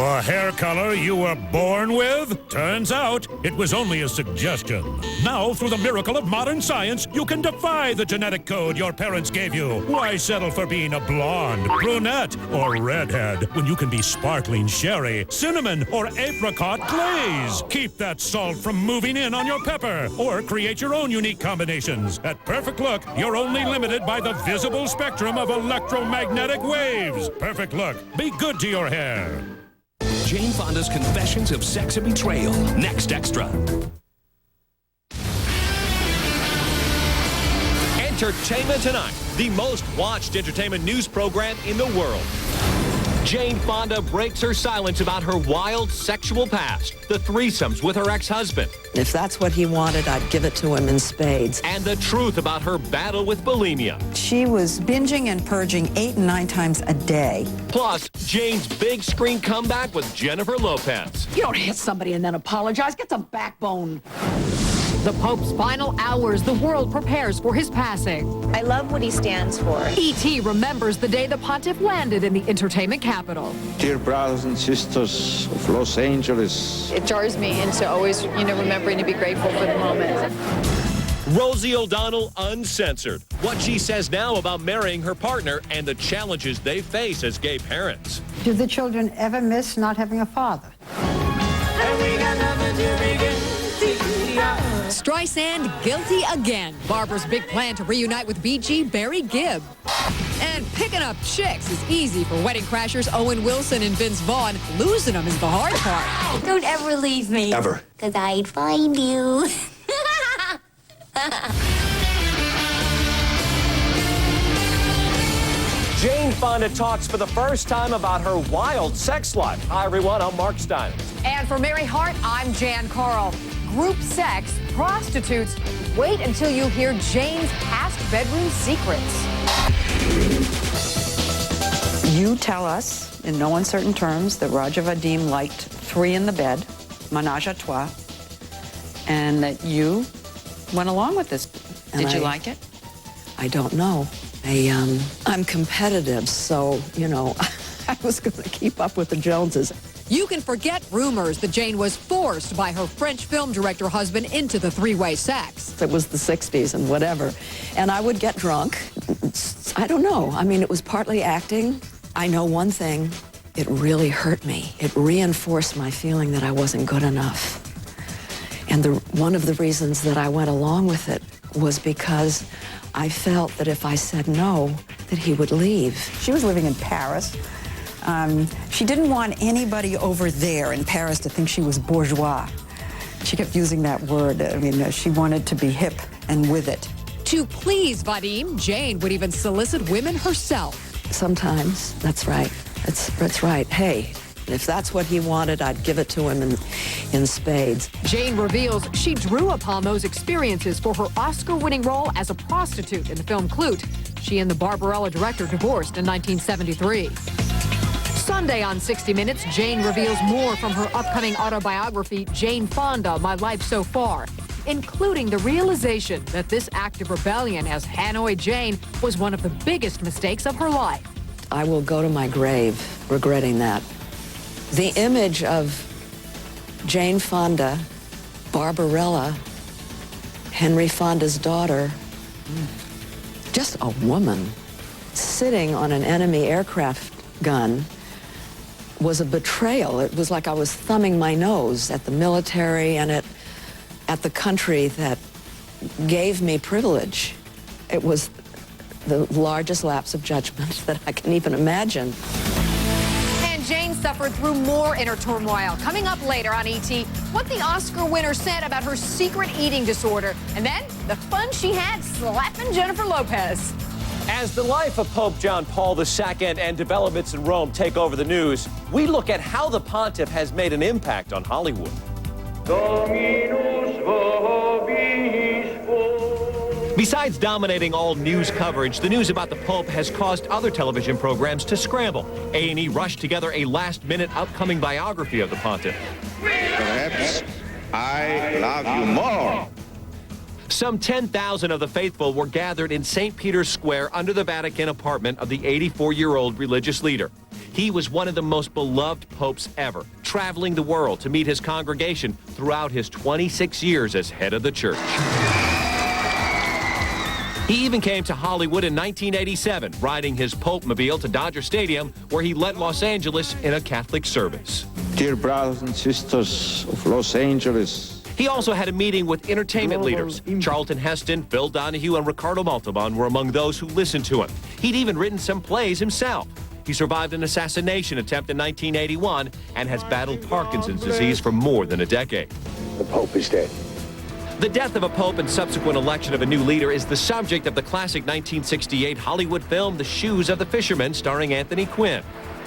The hair color you were born with? Turns out it was only a suggestion. Now, through the miracle of modern science, you can defy the genetic code your parents gave you. Why settle for being a blonde, brunette, or redhead when you can be sparkling sherry, cinnamon, or apricot glaze? Keep that salt from moving in on your pepper, or create your own unique combinations. At Perfect Look, you're only limited by the visible spectrum of electromagnetic waves. Perfect Look. Be good to your hair. Jane Fonda's Confessions of Sex and Betrayal. Next Extra. Entertainment Tonight, the most watched entertainment news program in the world. Jane Fonda breaks her silence about her wild sexual past, the threesomes with her ex-husband. If that's what he wanted, I'd give it to him in spades. And the truth about her battle with bulimia. She was binging and purging 8 and 9 times a day. Plus, Jane's big screen comeback with Jennifer Lopez. You don't hit somebody and then apologize. Get some backbone. The Pope's final hours, the world prepares for his passing. I love what he stands for. E.T. remembers the day the pontiff landed in the entertainment capital. Dear brothers and sisters of Los Angeles. It jars me into always, remembering to be grateful for the moment. Rosie O'Donnell Uncensored. What she says now about marrying her partner and the challenges they face as gay parents. Do the children ever miss not having a father? Streisand guilty again. Barbara's big plan to reunite with BG Barry Gibb. And picking up chicks is easy for wedding crashers Owen Wilson and Vince Vaughn. Losing them is the hard part. Don't ever leave me. Ever. Because I'd find you. Jane Fonda talks for the first time about her wild sex life. Hi, everyone. I'm Mark Stein. And for Mary Hart, I'm Jan Carl. Group sex, prostitutes. Wait until you hear Jane's past bedroom secrets. You tell us, in no uncertain terms, that Roger Vadim liked 3 in the bed, menage a trois, and that you went along with this. And Did you like it? I don't know. I'm competitive, so, I was going to keep up with the Joneses. You can forget rumors that Jane was forced by her French film director husband into the three-way sex. It was the 60s and whatever. And I would get drunk. I don't know. I mean, it was partly acting. I know one thing. It really hurt me. It reinforced my feeling that I wasn't good enough. And one of the reasons that I went along with it was because I felt that if I said no, that he would leave. She was living in Paris. She didn't want anybody over there in Paris to think she was bourgeois. She kept using that word. I mean, she wanted to be hip and with it. To please Vadim, Jane would even solicit women herself. Sometimes, that's right. That's right. Hey, if that's what he wanted, I'd give it to him in spades. Jane reveals she drew upon those experiences for her Oscar-winning role as a prostitute in the film Klute. She and the Barbarella director divorced in 1973. Sunday on 60 Minutes, Jane reveals more from her upcoming autobiography, Jane Fonda, My Life So Far, including the realization that this act of rebellion as Hanoi Jane was one of the biggest mistakes of her life. I will go to my grave regretting that. The image of Jane Fonda, Barbarella, Henry Fonda's daughter, just a woman sitting on an enemy aircraft gun was a betrayal. It was like I was thumbing my nose at the military and at the country that gave me privilege. It was the largest lapse of judgment that I can even imagine. And Jane suffered through more inner turmoil. Coming up later on E.T., what the Oscar winner said about her secret eating disorder, and then the fun she had slapping Jennifer Lopez. As the life of Pope John Paul II and developments in Rome take over the news, we look at how the pontiff has made an impact on Hollywood. Besides dominating all news coverage, the news about the Pope has caused other television programs to scramble. A&E rushed together a last-minute upcoming biography of the pontiff. Perhaps I love you more. Some 10,000 of the faithful were gathered in St. Peter's Square under the Vatican apartment of the 84-year-old religious leader. He was one of the most beloved popes ever, traveling the world to meet his congregation throughout his 26 years as head of the church. He even came to Hollywood in 1987, riding his Pope-mobile to Dodger Stadium, where he led Los Angeles in a Catholic service. Dear brothers and sisters of Los Angeles, He also had a meeting with entertainment leaders. Charlton Heston, Phil Donahue, and Ricardo Montalban were among those who listened to him. He'd even written some plays himself. He survived an assassination attempt in 1981 and has battled Parkinson's disease for more than a decade. The Pope is dead. The death of a pope and subsequent election of a new leader is the subject of the classic 1968 Hollywood film The Shoes of the Fisherman, starring Anthony Quinn.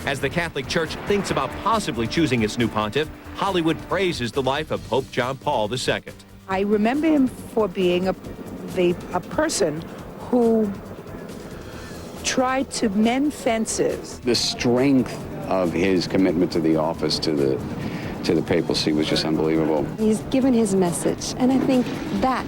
As the Catholic Church thinks about possibly choosing its new pontiff, Hollywood praises the life of Pope John Paul II. I remember him for being a person who tried to mend fences. The strength of his commitment to the office, to the papacy, was just unbelievable. He's given his message, and I think that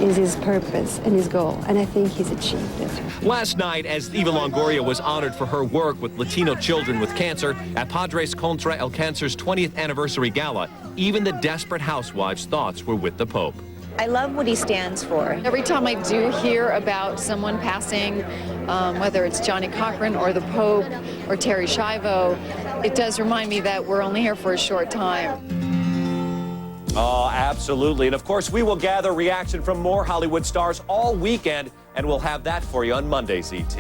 is his purpose and his goal, and I think he's achieved it. Last night, as Eva Longoria was honored for her work with Latino children with cancer at Padres Contra El Cancer's 20th anniversary gala, even the desperate housewives' thoughts were with the Pope. I love what he stands for. Every time I do hear about someone passing, whether it's Johnny Cochran or the Pope or Terry Schiavo, it does remind me that we're only here for a short time. Oh, absolutely. And of course, we will gather reaction from more Hollywood stars all weekend, and we'll have that for you on Monday's ET.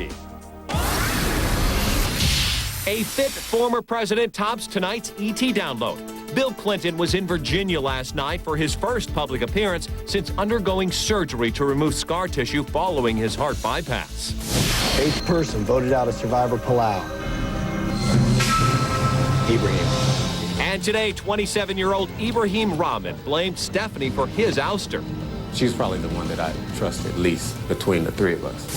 A fit former president tops tonight's ET download. Bill Clinton was in Virginia last night for his first public appearance since undergoing surgery to remove scar tissue following his heart bypass. 8th person voted out of Survivor Palau. Ibrahim. And today, 27-year-old Ibrahim Rahman blamed Stephanie for his ouster. She's probably the one that I trusted least between the three of us.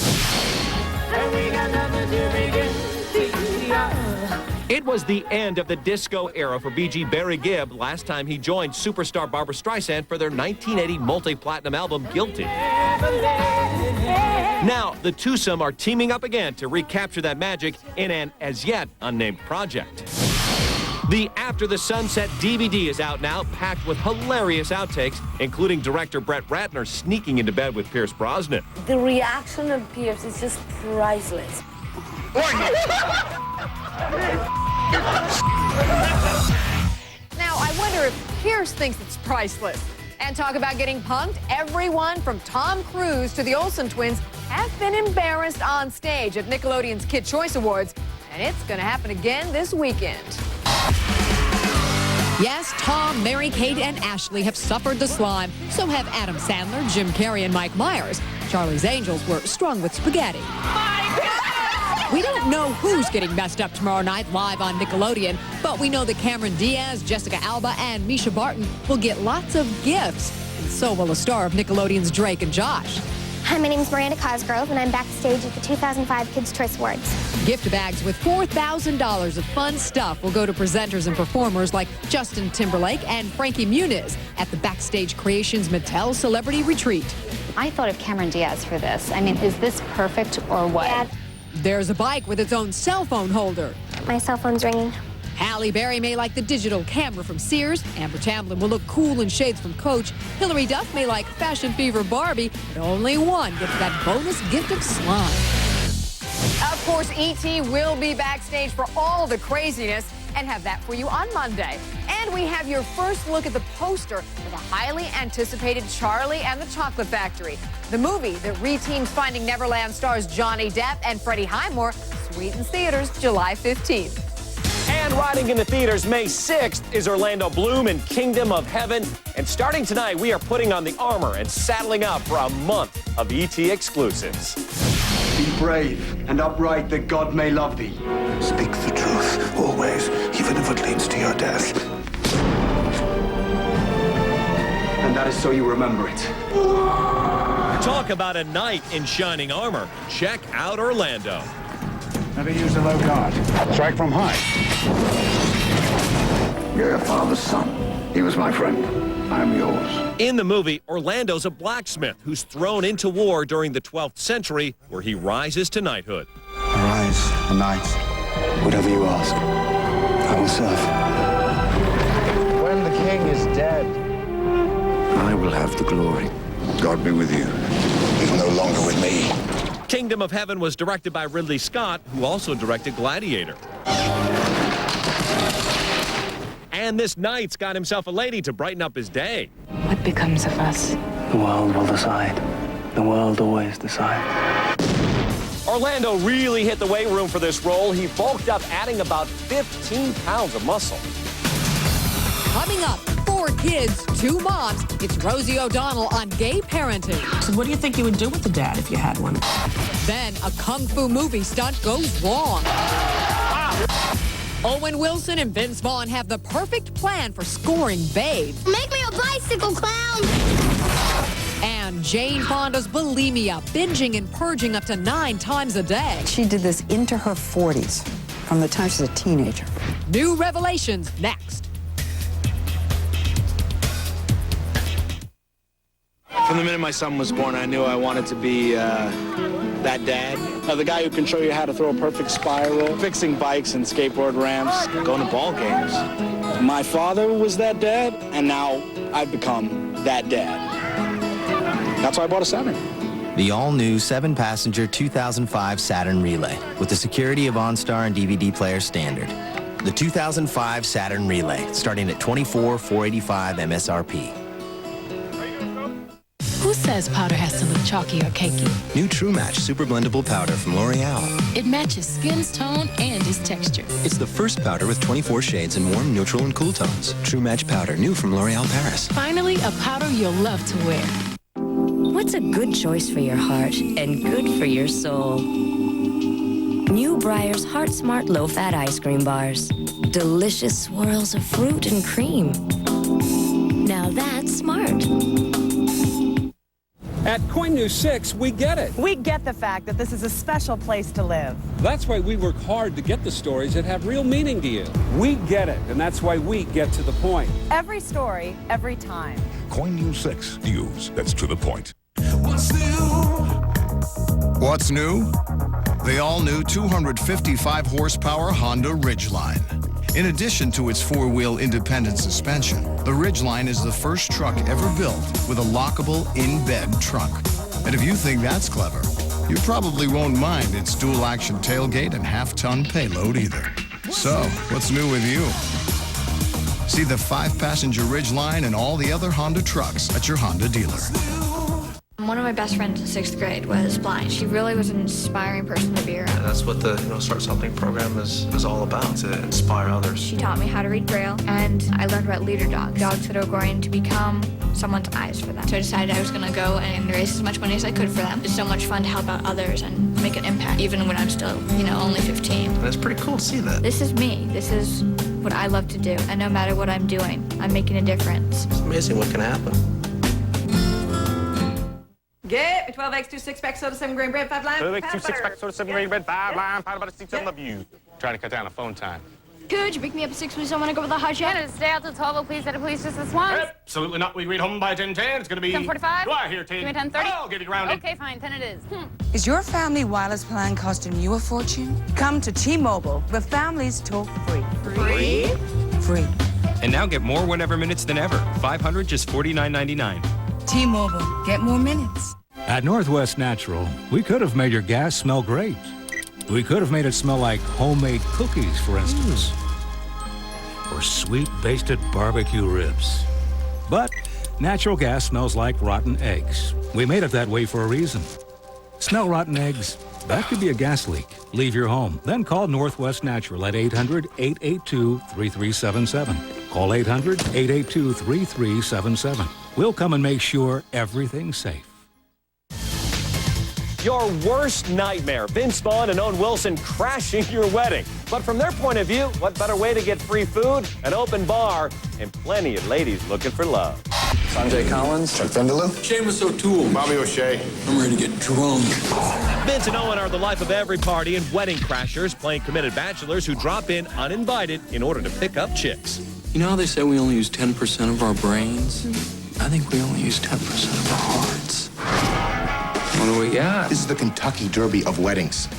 It was the end of the disco era for BG Barry Gibb last time he joined superstar Barbra Streisand for their 1980 multi-platinum album, Guilty. Now, the twosome are teaming up again to recapture that magic in an as-yet unnamed project. The After the Sunset DVD is out now, packed with hilarious outtakes, including director Brett Ratner sneaking into bed with Pierce Brosnan. The reaction of Pierce is just priceless. Now, I wonder if Pierce thinks it's priceless. And talk about getting punked, everyone from Tom Cruise to the Olsen twins have been embarrassed on stage at Nickelodeon's Kid Choice Awards, and it's going to happen again this weekend. Yes, Tom, Mary, Kate, and Ashley have suffered the slime. So have Adam Sandler, Jim Carrey, and Mike Myers. Charlie's Angels were strung with spaghetti. We don't know who's getting messed up tomorrow night live on Nickelodeon, but we know that Cameron Diaz, Jessica Alba, and Misha Barton will get lots of gifts. And so will a star of Nickelodeon's Drake and Josh. Hi, my name is Miranda Cosgrove, and I'm backstage at the 2005 Kids' Choice Awards. Gift bags with $4,000 of fun stuff will go to presenters and performers like Justin Timberlake and Frankie Muniz at the Backstage Creations Mattel Celebrity Retreat. I thought of Cameron Diaz for this. I mean, is this perfect or what? Yeah. There's a bike with its own cell phone holder. My cell phone's ringing. Halle Berry may like the digital camera from Sears. Amber Tamblyn will look cool in shades from Coach. Hilary Duff may like Fashion Fever Barbie. But only one gets that bonus gift of slime. Of course, E.T. will be backstage for all the craziness and have that for you on Monday. And we have your first look at the poster for the highly anticipated Charlie and the Chocolate Factory. The movie that reteams Finding Neverland stars Johnny Depp and Freddie Highmore sweetens theaters July 15th. And riding into theaters May 6th is Orlando Bloom in Kingdom of Heaven. And starting tonight, we are putting on the armor and saddling up for a month of ET exclusives. Be brave and upright that God may love thee. Speak the truth, always, even if it leads to your death. And that is so you remember it. Talk about a knight in shining armor. Check out Orlando. Never use a low guard. Strike from high. You're your father's son. He was my friend. I'm yours. In the movie, Orlando's a blacksmith who's thrown into war during the 12th century, where he rises to knighthood. Arise, the knights. Whatever you ask, I will serve. When the king is dead, I will have the glory. God be with you. He's no longer with me. Kingdom of Heaven was directed by Ridley Scott, who also directed Gladiator. And this knight's got himself a lady to brighten up his day. What becomes of us? the world will decide. The world always decides. Orlando really hit the weight room for this role. He bulked up, adding about 15 pounds of muscle. Coming up, 4 kids, 2 moms. It's Rosie O'Donnell on gay parenting. So what do you think you would do with the dad if you had one? Then a kung fu movie stunt goes wrong. Owen Wilson and Vince Vaughn have the perfect plan for scoring Babe. Make me a bicycle clown! And Jane Fonda's bulimia, binging and purging up to 9 times a day. She did this into her 40s, from the time she was a teenager. New revelations next. From the minute my son was born, I knew I wanted to be that dad. The guy who can show you how to throw a perfect spiral, fixing bikes and skateboard ramps, going to ball games. My father was that dad, and now I've become that dad. That's why I bought a Saturn. The all-new 7-passenger 2005 Saturn Relay with the security of OnStar and DVD player standard. The 2005 Saturn Relay, starting at $24,485 MSRP. Who says powder has to look chalky or cakey? New True Match Super Blendable Powder from L'Oreal. It matches skin's tone and its texture. It's the first powder with 24 shades in warm, neutral, and cool tones. True Match Powder, new from L'Oreal Paris. Finally, a powder you'll love to wear. What's a good choice for your heart and good for your soul? New Breyers Heart Smart Low-Fat Ice Cream Bars. Delicious swirls of fruit and cream. Now that's smart. At KOIN News 6, we get it. We get the fact that this is a special place to live. That's why we work hard to get the stories that have real meaning to you. We get it, and that's why we get to the point. Every story, every time. KOIN News 6, news that's to the point. What's new? What's new? The all-new 255 horsepower Honda Ridgeline. In addition to its 4-wheel independent suspension, the Ridgeline is the first truck ever built with a lockable in-bed trunk. And if you think that's clever, you probably won't mind its dual-action tailgate and half-ton payload either. So, what's new with you? See the 5-passenger Ridgeline and all the other Honda trucks at your Honda dealer. One of my best friends in 6th grade was blind. She really was an inspiring person to be around. That's what the Start Something program is all about, to inspire others. She taught me how to read Braille, and I learned about leader dogs, dogs that are going to become someone's eyes for them. So I decided I was going to go and raise as much money as I could for them. It's so much fun to help out others and make an impact, even when I'm still, only 15. And it's pretty cool to see that. This is me. This is what I love to do. And no matter what I'm doing, I'm making a difference. It's amazing what can happen. Get me 12 eggs, 2 6-pack soda, 7 grain bread, 5 lime. 12 eggs, 2 6-pack soda, 7 grain bread, 5 lime, 5 butter, 6, I love you. Trying to cut down on phone time. Could you pick me up at 6, please? I want to go with the hot shot. Stay out till 12, please. At a police just this once. Absolutely not. We read home by 10:10. It's going to be 10:45. Do I hear 10? Give me 10:30. I'll get it rounded. Okay, fine. 10 it is. Is your family wireless plan costing you a fortune? Come to T-Mobile, where families talk free. Free? Free. And now get more whenever minutes than ever. 500, just $49.99. T-Mobile, get more minutes. At Northwest Natural, we could have made your gas smell great. We could have made it smell like homemade cookies, for instance. Or sweet basted barbecue ribs. But natural gas smells like rotten eggs. We made it that way for a reason. Smell rotten eggs? That could be a gas leak. Leave your home. Then call Northwest Natural at 800-882-3377. Call 800-882-3377. We'll come and make sure everything's safe. Your worst nightmare, Vince Vaughn and Owen Wilson crashing your wedding. But from their point of view, what better way to get free food, an open bar, and plenty of ladies looking for love. Sanjay Collins. Chuck Vindaloo. Seamus O'Toole. Bobby O'Shea. I'm ready to get drunk. Vince and Owen are the life of every party and wedding crashers, playing committed bachelors who drop in uninvited in order to pick up chicks. You know how they say we only use 10% of our brains? I think we only use 10% of our hearts. What do we got? This is the Kentucky Derby of weddings.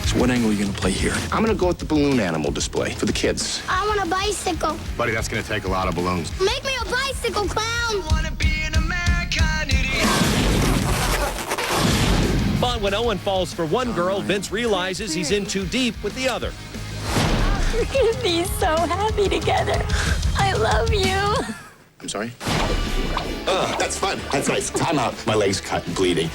So what angle are you going to play here? I'm going to go with the balloon animal display for the kids. I want a bicycle. Buddy, that's going to take a lot of balloons. Make me a bicycle, clown. But when Owen falls for one girl, Vince realizes he's in too deep with the other. We're gonna be so happy together. I love you. I'm sorry? That's fun. That's nice. Time out. My leg's cut and bleeding.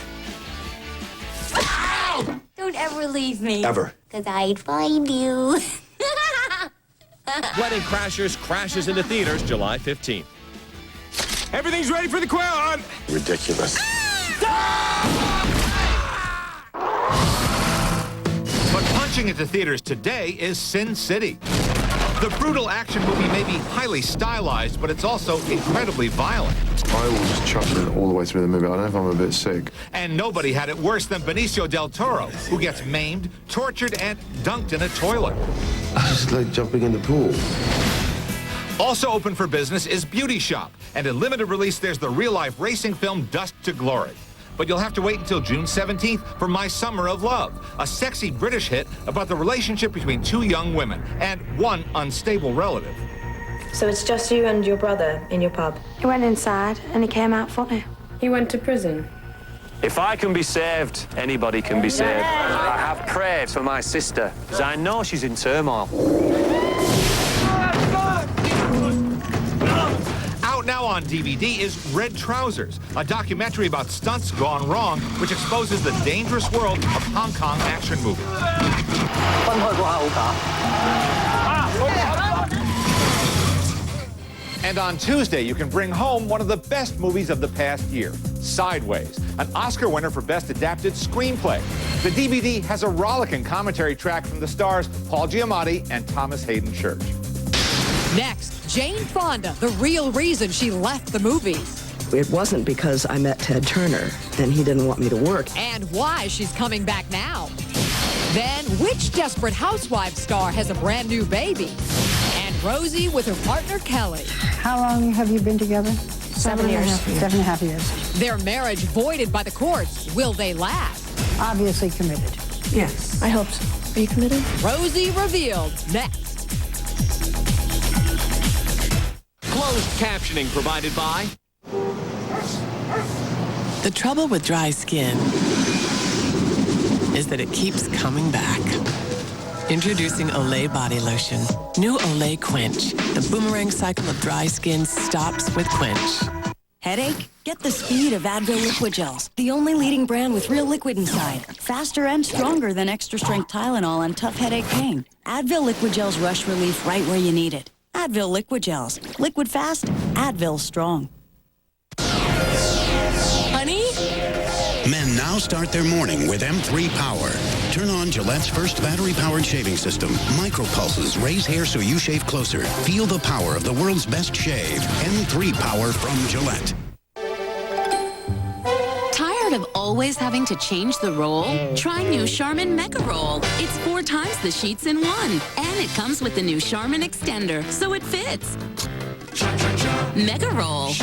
Don't ever leave me. Ever. Because I'd find you. Wedding Crashers crashes into theaters July 15th. Everything's ready for the crowd. Ridiculous. But punching into theaters today is Sin City. The brutal action movie may be highly stylized, but it's also incredibly violent. I will just chuckle all the way through the movie. I don't know if I'm a bit sick. And nobody had it worse than Benicio del Toro, who gets maimed, tortured, and dunked in a toilet. It's like jumping in the pool. Also open for business is Beauty Shop, and in limited release there's the real-life racing film Dust to Glory. But you'll have to wait until June 17th for My Summer of Love, a sexy British hit about the relationship between two young women and one unstable relative. So it's just you and your brother in your pub? He went inside and he came out funny. He went to prison? If I can be saved, anybody can be saved. I have prayed for my sister, because I know she's in turmoil. Out now on DVD is Red Trousers, a documentary about stunts gone wrong, which exposes the dangerous world of Hong Kong action movies. And on Tuesday, you can bring home one of the best movies of the past year, Sideways, an Oscar winner for Best Adapted Screenplay. The DVD has a rollicking commentary track from the stars Paul Giamatti and Thomas Hayden Church. Next, Jane Fonda, the real reason she left the movies. It wasn't because I met Ted Turner and he didn't want me to work. And why she's coming back now. Then, which Desperate Housewives star has a brand new baby? And Rosie with her partner Kelly. How long have you been together? 7 years. 7.5 years. Their marriage voided by the courts. Will they last? Obviously committed. Yes, I hope so. Are you committed? Rosie revealed next. Closed captioning provided by... The trouble with dry skin is that it keeps coming back. Introducing Olay Body Lotion. New Olay Quench. The boomerang cycle of dry skin stops with Quench. Headache? Get the speed of Advil Liquid Gels, the only leading brand with real liquid inside. Faster and stronger than extra-strength Tylenol and tough headache pain. Advil Liquid Gels rush relief right where you need it. Advil Liquid Gels. Liquid fast, Advil strong. Honey? Men now start their morning with M3 Power. Turn on Gillette's first battery-powered shaving system. Micropulses raise hair so you shave closer. Feel the power of the world's best shave. M3 Power from Gillette. Tired of always having to change the roll? Try new Charmin Mega Roll. It's 4 times the sheets in one. And it comes with the new Charmin Extender, so it fits. Mega Roll.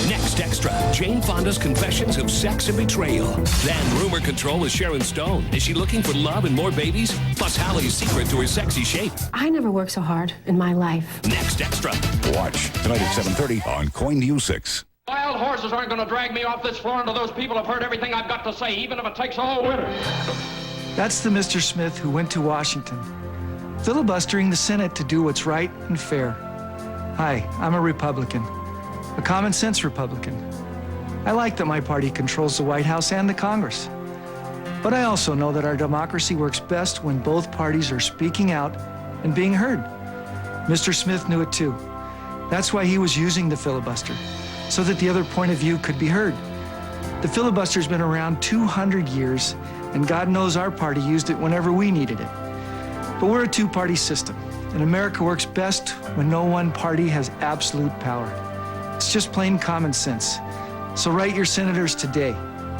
Next Extra, Jane Fonda's confessions of sex and betrayal. Then Rumor Control with Sharon Stone. Is she looking for love and more babies? Plus Hallie's secret to her sexy shape. I never worked so hard in my life. Next Extra. Watch tonight at 7:30 on KOIN News 6. Wild horses aren't going to drag me off this floor until those people have heard everything I've got to say, even if it takes all winter. That's the Mr. Smith who went to Washington, filibustering the Senate to do what's right and fair. Hi, I'm a Republican, a common sense Republican. I like that my party controls the White House and the Congress. But I also know that our democracy works best when both parties are speaking out and being heard. Mr. Smith knew it too. That's why he was using the filibuster, so that the other point of view could be heard. The filibuster's been around 200 years, and God knows our party used it whenever we needed it. But we're a two-party system, and America works best when no one party has absolute power. It's just plain common sense. So write your senators today.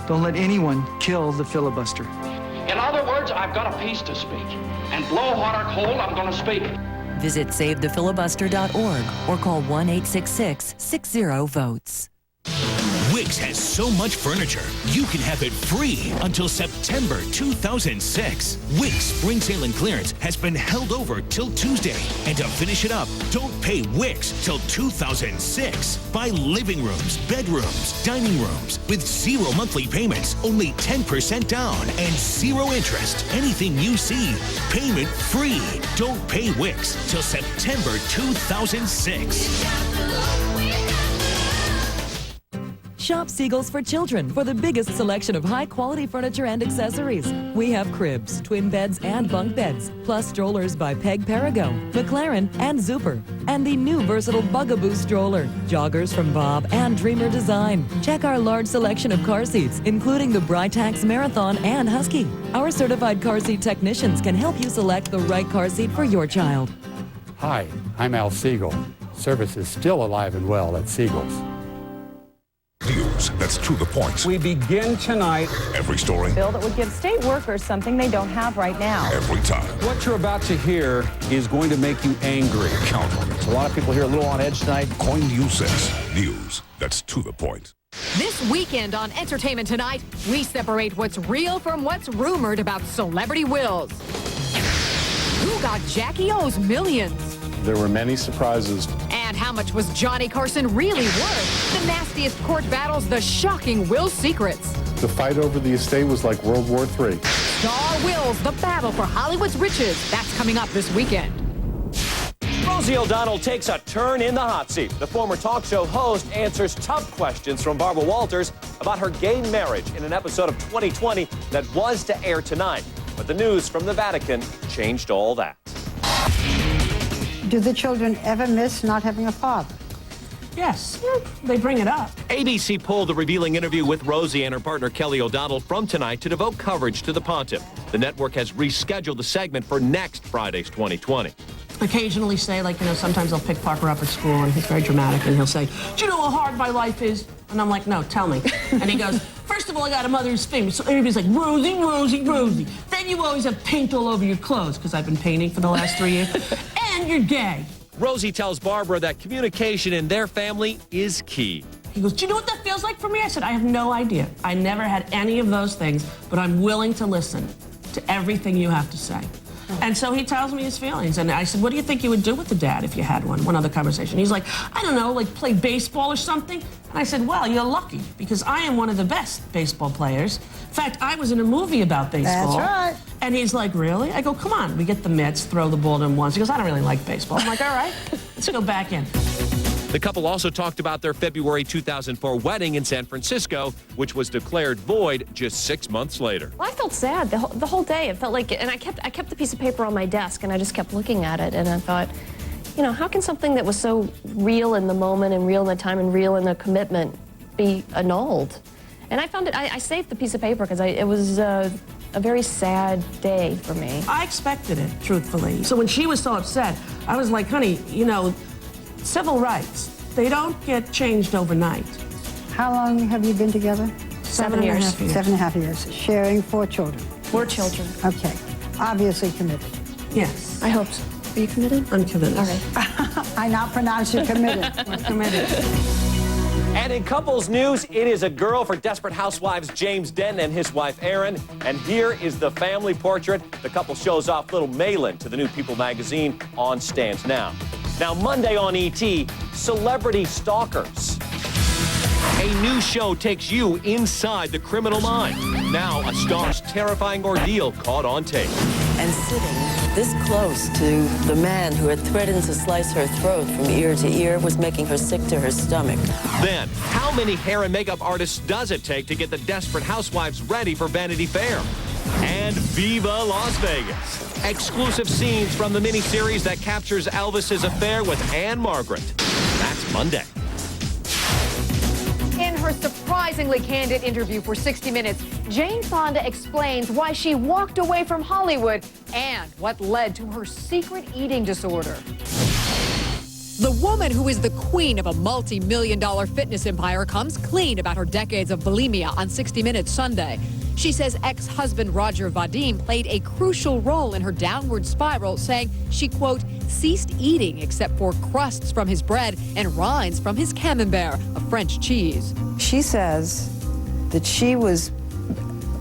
Don't let anyone kill the filibuster. In other words, I've got a piece to speak. And blow hot or cold, I'm going to speak it. Visit SaveTheFilibuster.org or call 1-866-60-VOTES. Which Wix has so much furniture, you can have it free until September 2006. Wix Spring Sale and Clearance has been held over till Tuesday. And to finish it up, don't pay Wix till 2006. Buy living rooms, bedrooms, dining rooms with 0 monthly payments, only 10% down, and 0 interest. Anything you see, payment free. Don't pay Wix till September 2006. Shop Siegel's for Children for the biggest selection of high-quality furniture and accessories. We have cribs, twin beds, and bunk beds, plus strollers by Peg Perigo, McLaren, and Zuper, and the new versatile Bugaboo stroller, joggers from Bob and Dreamer Design. Check our large selection of car seats, including the Britax Marathon and Husky. Our certified car seat technicians can help you select the right car seat for your child. Hi, I'm Al Siegel. Service is still alive and well at Siegel's. News that's to the point. We begin tonight. Every story. Bill that would give state workers something they don't have right now. Every time. What you're about to hear is going to make you angry. Count on it. A lot of people here a little on edge tonight. KOIN News 6. News that's to the point. This weekend on Entertainment Tonight, we separate what's real from what's rumored about Celebrity Wills. Who got Jackie O's millions? There were many surprises. And how much was Johnny Carson really worth? The nastiest court battles, the shocking Will secrets. The fight over the estate was like World War III. Star Wills, the battle for Hollywood's riches. That's coming up this weekend. Rosie O'Donnell takes a turn in the hot seat. The former talk show host answers tough questions from Barbara Walters about her gay marriage in an episode of 2020 that was to air tonight. But the news from the Vatican changed all that. Do the children ever miss not having a father? Yes, they bring it up. ABC pulled the revealing interview with Rosie and her partner Kelly O'Donnell from tonight to devote coverage to the pontiff. The network has rescheduled the segment for next Friday's 2020. Occasionally say, like, you know, sometimes I'll pick Parker up at school and he's very dramatic and he'll say, do you know how hard my life is? And I'm like, no, tell me. And he goes, first of all, I got a mother who's famous. So everybody's like, Rosie, Rosie, Rosie. Then you always have paint all over your clothes, because I've been painting for the last 3 years. And you're gay. Rosie tells Barbara that communication in their family is key. He goes, do you know what that feels like for me? I said, I have no idea. I never had any of those things, but I'm willing to listen to everything you have to say. And so he tells me his feelings. And I said, what do you think you would do with the dad if you had one other conversation? He's like, I don't know, like play baseball or something? And I said, well, you're lucky, because I am one of the best baseball players. In fact, I was in a movie about baseball. That's right. And he's like, really? I go, come on. We get the mitts, throw the ball to him once. He goes, I don't really like baseball. I'm like, all right, let's go back in. The couple also talked about their February 2004 wedding in San Francisco, which was declared void just 6 months later. Well, I felt sad the whole day. It felt like, and I kept the piece of paper on my desk, and I just kept looking at it, and I thought, you know, how can something that was so real in the moment and real in the time and real in the commitment be annulled? And I found it, I saved the piece of paper because it was a very sad day for me. I expected it, truthfully. So when she was so upset, I was like, honey, you know, civil rights, they don't get changed overnight. How long have you been together? 7 years. 7.5 years. Sharing 4 children. 4 children. Okay. Obviously committed. Yes. I hope so. Are you committed? I'm committed. All right. I now pronounce you committed. We're committed. And in couples news, it is a girl for Desperate Housewives James Denton and his wife Erin. And here is the family portrait. The couple shows off little Malin to the new People magazine on stands now. Now, Monday on ET, Celebrity Stalkers. A new show takes you inside the criminal mind. Now, a star's terrifying ordeal caught on tape. And sitting this close to the man who had threatened to slice her throat from ear to ear was making her sick to her stomach. Then, how many hair and makeup artists does it take to get the Desperate Housewives ready for Vanity Fair? And Viva Las Vegas. Exclusive scenes from the miniseries that captures Elvis's affair with Anne Margaret. That's Monday. In her surprisingly candid interview for 60 Minutes, Jane Fonda explains why she walked away from Hollywood and what led to her secret eating disorder. The woman who is the queen of a multi-million-dollar fitness empire comes clean about her decades of bulimia on 60 Minutes Sunday. She says ex-husband Roger Vadim played a crucial role in her downward spiral, saying she, quote, ceased eating except for crusts from his bread and rinds from his camembert, a French cheese. She says that she was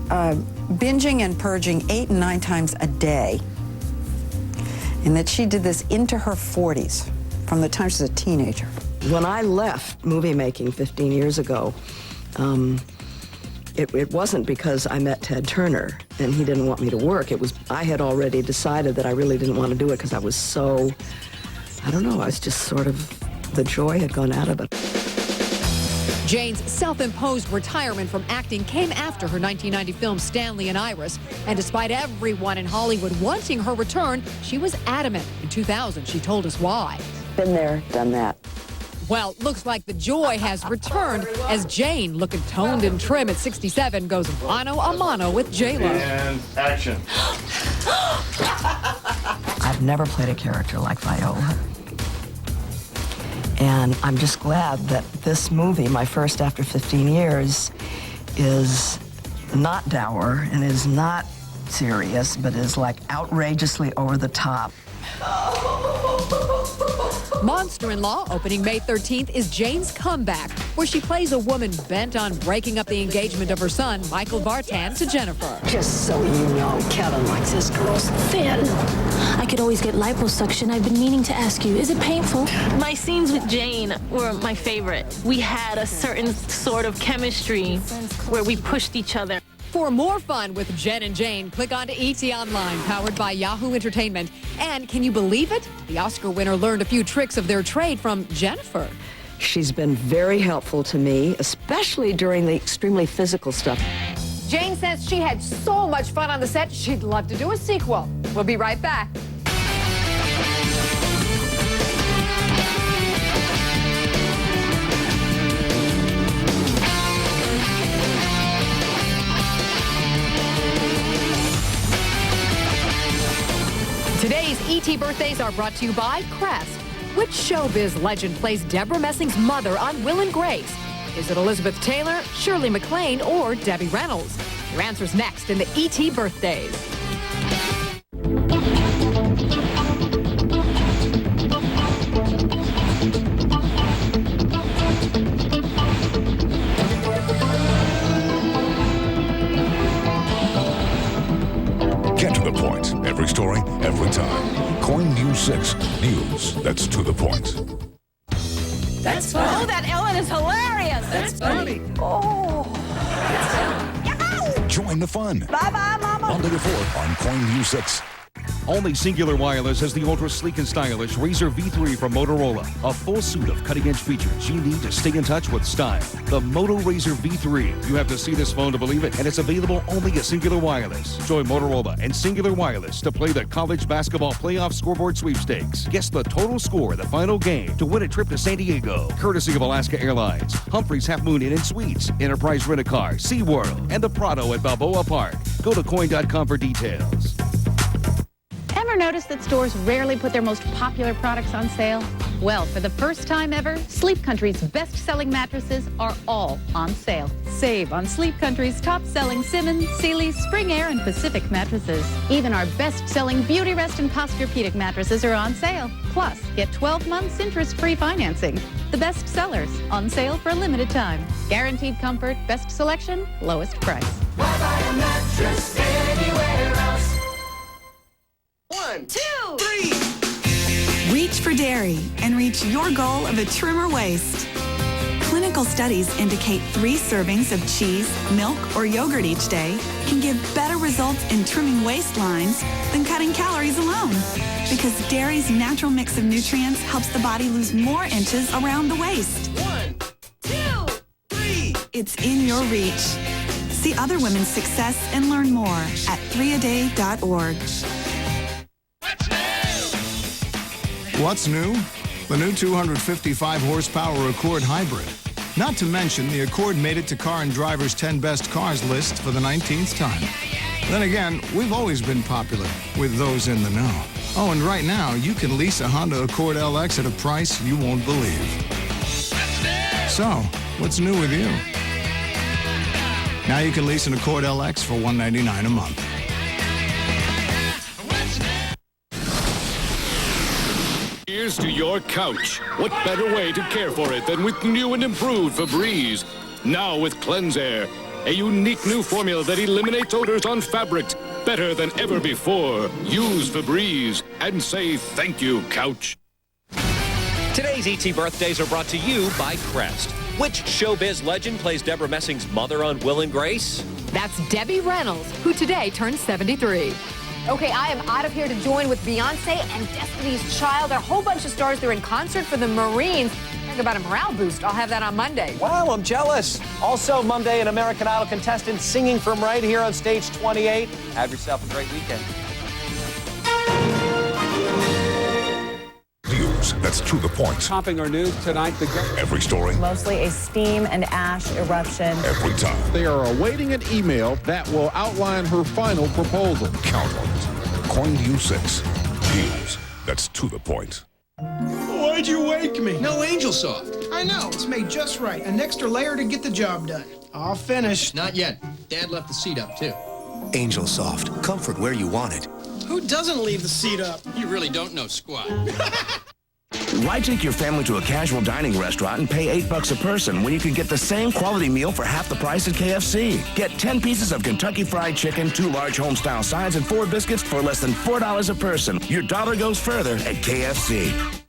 binging and purging 8 and 9 times a day, and that she did this into her 40s, from the time she was a teenager. When I left movie making 15 years ago, it wasn't because I met Ted Turner and he didn't want me to work. It was, I had already decided that I really didn't want to do it because I was so, I don't know, I was just sort of, the joy had gone out of it. Jane's self-imposed retirement from acting came after her 1990 film Stanley and Iris. And despite everyone in Hollywood wanting her return, she was adamant. In 2000, she told us why. Been there, done that. Well, looks like the joy has returned as Jane, looking toned and trim at 67, goes mano a mano with J-Lo. And action. I've never played a character like Viola. And I'm just glad that this movie, my first after 15 years, is not dour and is not serious, but is like outrageously over the top. Monster-in-Law, opening May 13th, is Jane's comeback, where she plays a woman bent on breaking up the engagement of her son, Michael Vartan, to Jennifer. Just so you know, Kevin likes his girls thin. I could always get liposuction. I've been meaning to ask you, is it painful? My scenes with Jane were my favorite. We had a certain sort of chemistry where we pushed each other. For more fun with Jen and Jane, click on to ET Online, powered by Yahoo Entertainment. And can you believe it? The Oscar winner learned a few tricks of their trade from Jennifer. She's been very helpful to me, especially during the extremely physical stuff. Jane says she had so much fun on the set, she'd love to do a sequel. We'll be right back. Today's ET birthdays are brought to you by Crest. Which showbiz legend plays Deborah Messing's mother on Will and Grace? Is it Elizabeth Taylor, Shirley MacLaine, or Debbie Reynolds? Your answer's next in the ET birthdays. Get to the point. Every story, every time. Coin News 6. News that's to the point. That's funny. Oh, that Ellen is hilarious. That's funny. Oh. Join the fun. Bye-bye, Mama. Monday to 4 on Coin News 6. Only Singular Wireless has the ultra sleek and stylish Razr V3 from Motorola. A full suite of cutting-edge features you need to stay in touch with style. The Moto Razr V3. You have to see this phone to believe it, and it's available only at Singular Wireless. Join Motorola and Singular Wireless to play the college basketball playoff scoreboard sweepstakes. Guess the total score of the final game to win a trip to San Diego, courtesy of Alaska Airlines, Humphreys Half Moon Inn and Suites, Enterprise Rent-A-Car, SeaWorld, and the Prado at Balboa Park. Go to coin.com for details. Ever notice that stores rarely put their most popular products on sale? Well, for the first time ever, Sleep Country's best-selling mattresses are all on sale. Save on Sleep Country's top-selling Simmons, Sealy, Spring Air, and Pacific mattresses. Even our best-selling Beauty Rest and Posturepedic mattresses are on sale. Plus, get 12 months interest-free financing. The best sellers, on sale for a limited time. Guaranteed comfort, best selection, lowest price. Why buy a mattress anywhere else? 1, 2, 3. Reach for dairy and reach your goal of a trimmer waist. Clinical studies indicate 3 servings of cheese, milk, or yogurt each day can give better results in trimming waistlines than cutting calories alone. Because dairy's natural mix of nutrients helps the body lose more inches around the waist. 1, 2, 3. It's in your reach. See other women's success and learn more at 3aday.org. What's new? The new 255 horsepower Accord Hybrid. Not to mention, the Accord made it to Car and Driver's 10 Best Cars list for the 19th time. Then again, we've always been popular with those in the know. Oh, and right now, you can lease a Honda Accord LX at a price you won't believe. So, what's new with you? Now you can lease an Accord LX for $199 a month. Here's to your couch. What better way to care for it than with new and improved Febreze? Now with Cleanse Air, a unique new formula that eliminates odors on fabrics better than ever before. Use Febreze and say thank you, couch. Today's ET birthdays are brought to you by Crest. Which showbiz legend plays Deborah Messing's mother on Will and Grace? That's Debbie Reynolds, who today turns 73. Okay, I am out of here to join with Beyonce and Destiny's Child. There are a whole bunch of stars. They're in concert for the Marines. Talk about a morale boost. I'll have that on Monday. Wow, I'm jealous. Also Monday, an American Idol contestant singing from right here on stage 28. Have yourself a great weekend. News that's to the point. Topping our news tonight, Every story. Mostly a steam and ash eruption. Every time. They are awaiting an email that will outline her final proposal. Count on it. KOIN News 6. News that's to the point. Why'd you wake me? No Angel Soft. I know, it's made just right. An extra layer to get the job done. All finished. Not yet. Dad left the seat up, too. Angel Soft. Comfort where you want it. Who doesn't leave the seat up? You really don't know squat. Why take your family to a casual dining restaurant and pay $8 a person when you can get the same quality meal for half the price at KFC? Get 10 pieces of Kentucky Fried Chicken, 2 large home-style sides, and 4 biscuits for less than $4 a person. Your dollar goes further at KFC.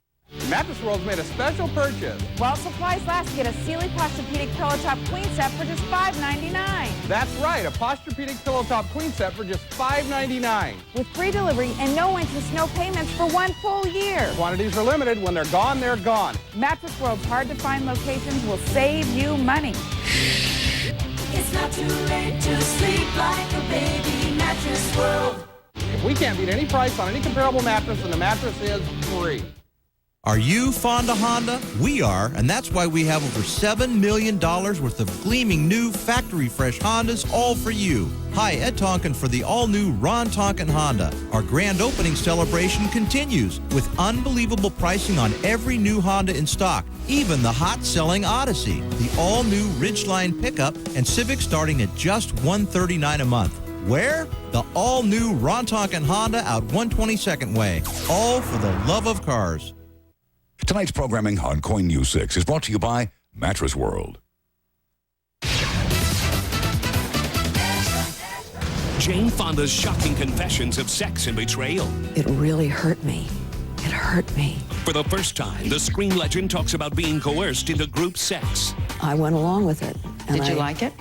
Mattress World's made a special purchase. While supplies last, get a Sealy Posturepedic Pillow Top Queen Set for just $5.99. That's right, a Posturepedic Pillow Top Queen Set for just $5.99. With free delivery and no interest, no payments for 1 full year. Quantities are limited. When they're gone, they're gone. Mattress World's hard-to-find locations will save you money. It's not too late to sleep like a baby. Mattress World. If we can't beat any price on any comparable mattress, then the mattress is free. Are you fond of Honda? We are, and that's why we have over $7 million worth of gleaming new factory fresh Hondas all for you. Hi, Ed Tonkin for the all-new Ron Tonkin Honda. Our grand opening celebration continues with unbelievable pricing on every new Honda in stock, even the hot-selling Odyssey, the all-new Ridgeline pickup, and Civic starting at just $139 a month. Where? The all-new Ron Tonkin Honda out 122nd Way. All for the love of cars. Tonight's programming on KOIN News 6 is brought to you by Mattress World. Jane Fonda's shocking confessions of sex and betrayal. It really hurt me. It hurt me. For the first time, the screen legend talks about being coerced into group sex. I went along with it. Did you like it?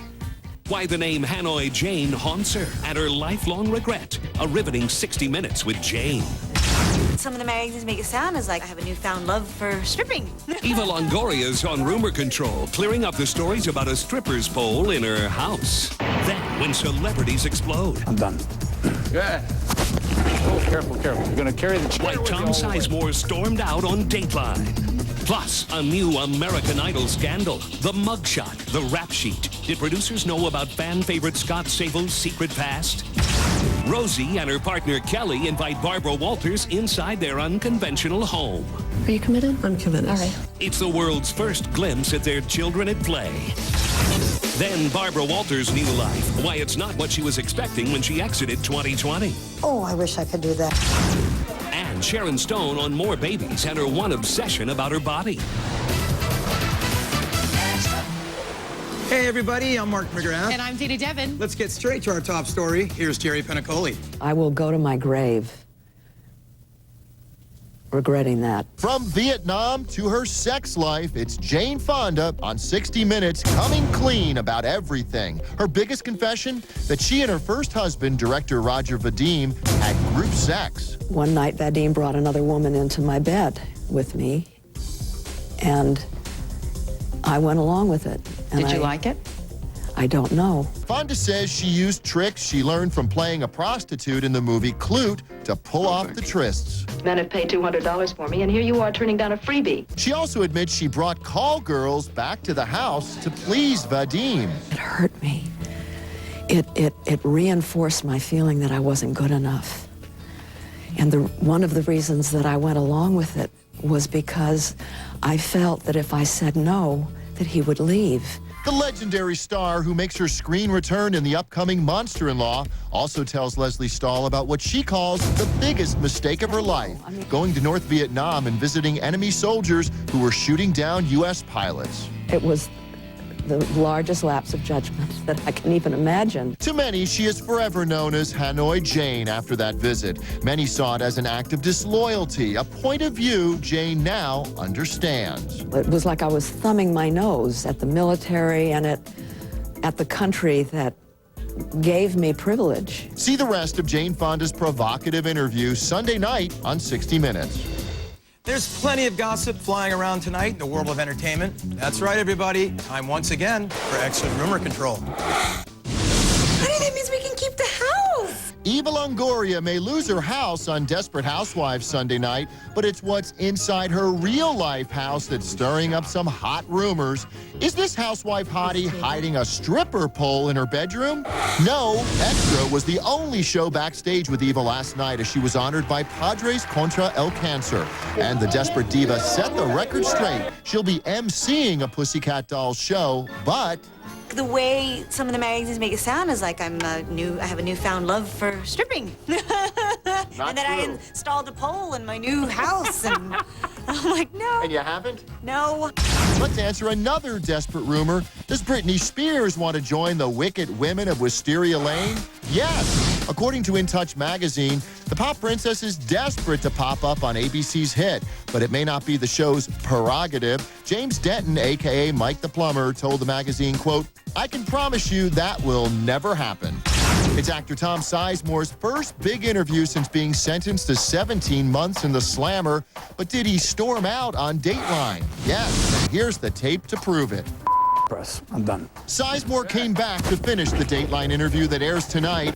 Why the name Hanoi Jane haunts her and her lifelong regret. A riveting 60 Minutes with Jane. Some of the magazines make it sound as like I have a newfound love for stripping. Eva Longoria's on rumor control, clearing up the stories about a stripper's pole in her house. Then, when celebrities explode. I'm done. Yeah. Oh, careful, careful. You're going to carry the chair. Like Tom Sizemore stormed out on Dateline. Plus, a new American Idol scandal. The mugshot, the rap sheet. Did producers know about fan favorite Scott Sable's secret past? Rosie and her partner Kelly invite Barbara Walters inside their unconventional home. Are you committed? I'm committed. All right. It's the world's first glimpse at their children at play. Then Barbara Walters' new life. Why it's not what she was expecting when she exited 2020. Oh, I wish I could do that. And Sharon Stone on more babies and her one obsession about her body. Hey, everybody, I'm Mark McGrath. And I'm Dina Devin. Let's get straight to our top story. Here's Jerry Penacoli. I will go to my grave regretting that. From Vietnam to her sex life, it's Jane Fonda on 60 Minutes coming clean about everything. Her biggest confession, that she and her first husband, director Roger Vadim, had group sex. One night, Vadim brought another woman into my bed with me, and I went along with it. And Did you like it? I don't know. Fonda says she used tricks she learned from playing a prostitute in the movie Klute to pull off the trysts. Men have paid $200 for me, and here you are turning down a freebie. She also admits she brought call girls back to the house to please Vadim. It hurt me. It reinforced my feeling that I wasn't good enough. And one of the reasons that I went along with it was because I felt that if I said no, that he would leave. The legendary star who makes her screen return in the upcoming Monster-in-Law also tells Leslie Stahl about what she calls the biggest mistake of her life, going to North Vietnam and visiting enemy soldiers who were shooting down U.S. pilots. It was the largest lapse of judgment that I can even imagine. To many, she is forever known as Hanoi Jane after that visit. Many saw it as an act of disloyalty, a point of view Jane now understands. It was like I was thumbing my nose at the military and at the country that gave me privilege. See the rest of Jane Fonda's provocative interview Sunday night on 60 Minutes. There's plenty of gossip flying around tonight in the world of entertainment. That's right, everybody. Time once again for Extra's Rumor Control. Honey, that means we can keep the house. Eva Longoria may lose her house on Desperate Housewives Sunday night, but it's what's inside her real-life house that's stirring up some hot rumors. Is this housewife hottie hiding a stripper pole in her bedroom? No, Extra was the only show backstage with Eva last night as she was honored by Padres contra El Cancer. And the Desperate Diva set the record straight. She'll be emceeing a Pussycat Dolls show, but The way some of the magazines make it sound is like I have a newfound love for stripping. And that I installed a pole in my new house, and I'm like, no. And you haven't? No. Let's answer another desperate rumor. Does Britney Spears want to join the Wicked Women of Wisteria Lane? Yes. According to In Touch magazine, the pop princess is desperate to pop up on ABC's hit, but it may not be the show's prerogative. James Denton, a.k.a. Mike the Plumber, told the magazine, quote, "I can promise you that will never happen." It's actor Tom Sizemore's first big interview since being sentenced to 17 months in the Slammer. But did he storm out on Dateline? Yes, and here's the tape to prove it. Press. I'm done. Sizemore came back to finish the Dateline interview that airs tonight.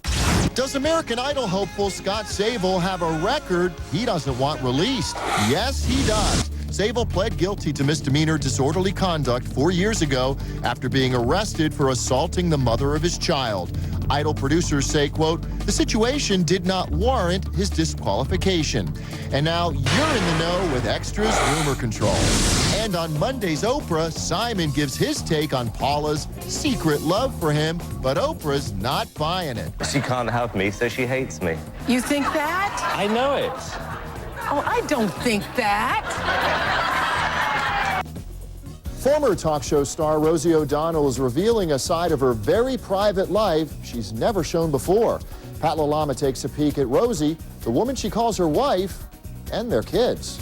Does American Idol hopeful Scott Sable have a record he doesn't want released? Yes, he does. Sable pled guilty to misdemeanor disorderly conduct 4 years ago after being arrested for assaulting the mother of his child. Idol producers say, quote, "The situation did not warrant his disqualification." And now you're in the know with Extra's Rumor Control. And on Monday's Oprah, Simon gives his take on Paula's secret love for him, but Oprah's not buying it. She can't have me, so she hates me. You think that? I know it. Oh, I don't think that. Former talk show star Rosie O'Donnell is revealing a side of her very private life she's never shown before. Pat LaLama takes a peek at Rosie, the woman she calls her wife, and their kids.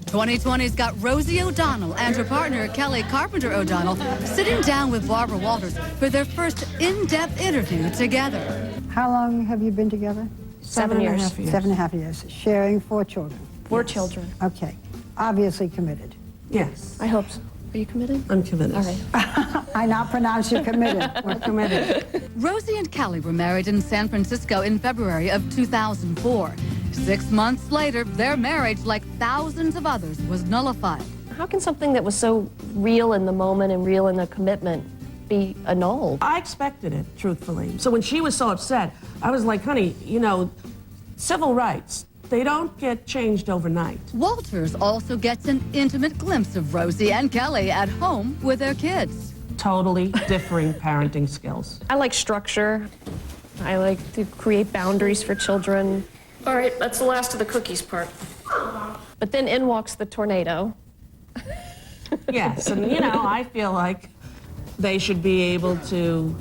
2020's got Rosie O'Donnell and her partner, Kelly Carpenter O'Donnell, sitting down with Barbara Walters for their first in-depth interview together. How long have you been together? 7 years. 7.5 years. Sharing 4 children. 4 children. Okay. Obviously committed. Yes. I hope so. Are you committed? I'm committed. All right. I now pronounce you committed. We're committed. Rosie and Kelly were married in San Francisco in February of 2004. 6 months later, their marriage, like thousands of others, was nullified. How can something that was so real in the moment and real in the commitment be annulled? I expected it, truthfully. So when she was so upset, I was like, honey, you know, civil rights, they don't get changed overnight. Walters also gets an intimate glimpse of Rosie and Kelly at home with their kids. Totally differing parenting skills. I like structure. I like to create boundaries for children. All right, that's the last of the cookies part. But then in walks the tornado. Yes, and you know, I feel like they should be able to,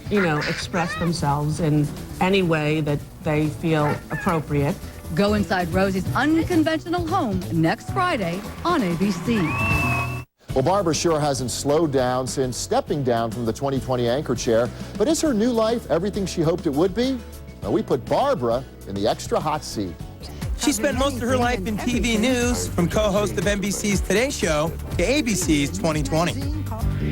you know, express themselves in any way that they feel appropriate. Go inside Rosie's unconventional home next Friday on ABC. Well, Barbara sure hasn't slowed down since stepping down from the 2020 anchor chair. But is her new life everything she hoped it would be? Well, we put Barbara in the extra hot seat. She spent most of her life in TV news, from co-host of NBC's Today Show to ABC's 2020.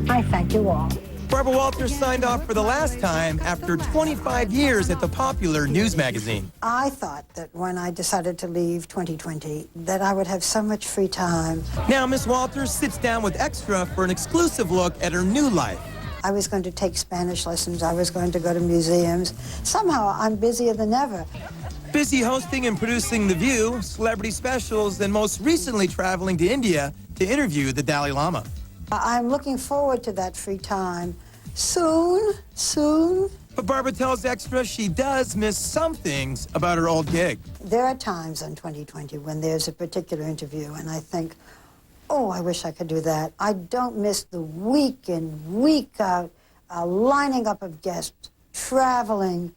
I thank you all. Barbara Walters signed off for the last time after 25 years at the popular news magazine. I thought that when I decided to leave 2020, that I would have so much free time. Now Miss Walters sits down with Extra for an exclusive look at her new life. I was going to take Spanish lessons. I was going to go to museums. Somehow, I'm busier than ever. busy hosting and producing The View, celebrity specials, and most recently traveling to India to interview the Dalai Lama. I'm looking forward to that free time soon. But Barbara tells Extra she does miss some things about her old gig. There are times on 2020 when there's a particular interview and I think, oh, I wish I could do that. I don't miss the week in, week out, lining up of guests, traveling,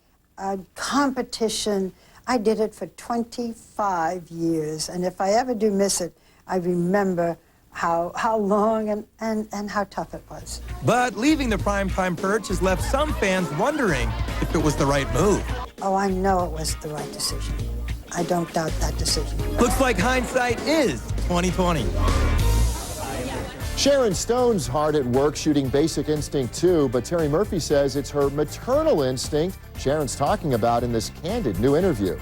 competition. I did it for 25 years, and if I ever do miss it, I remember how long and how tough it was. But leaving the primetime perch has left some fans wondering if it was the right move. Oh, I know it was the right decision. I don't doubt that decision. Looks like hindsight is 2020. Sharon Stone's hard at work shooting Basic Instinct 2, but Terry Murphy says it's her maternal instinct Sharon's talking about in this candid new interview.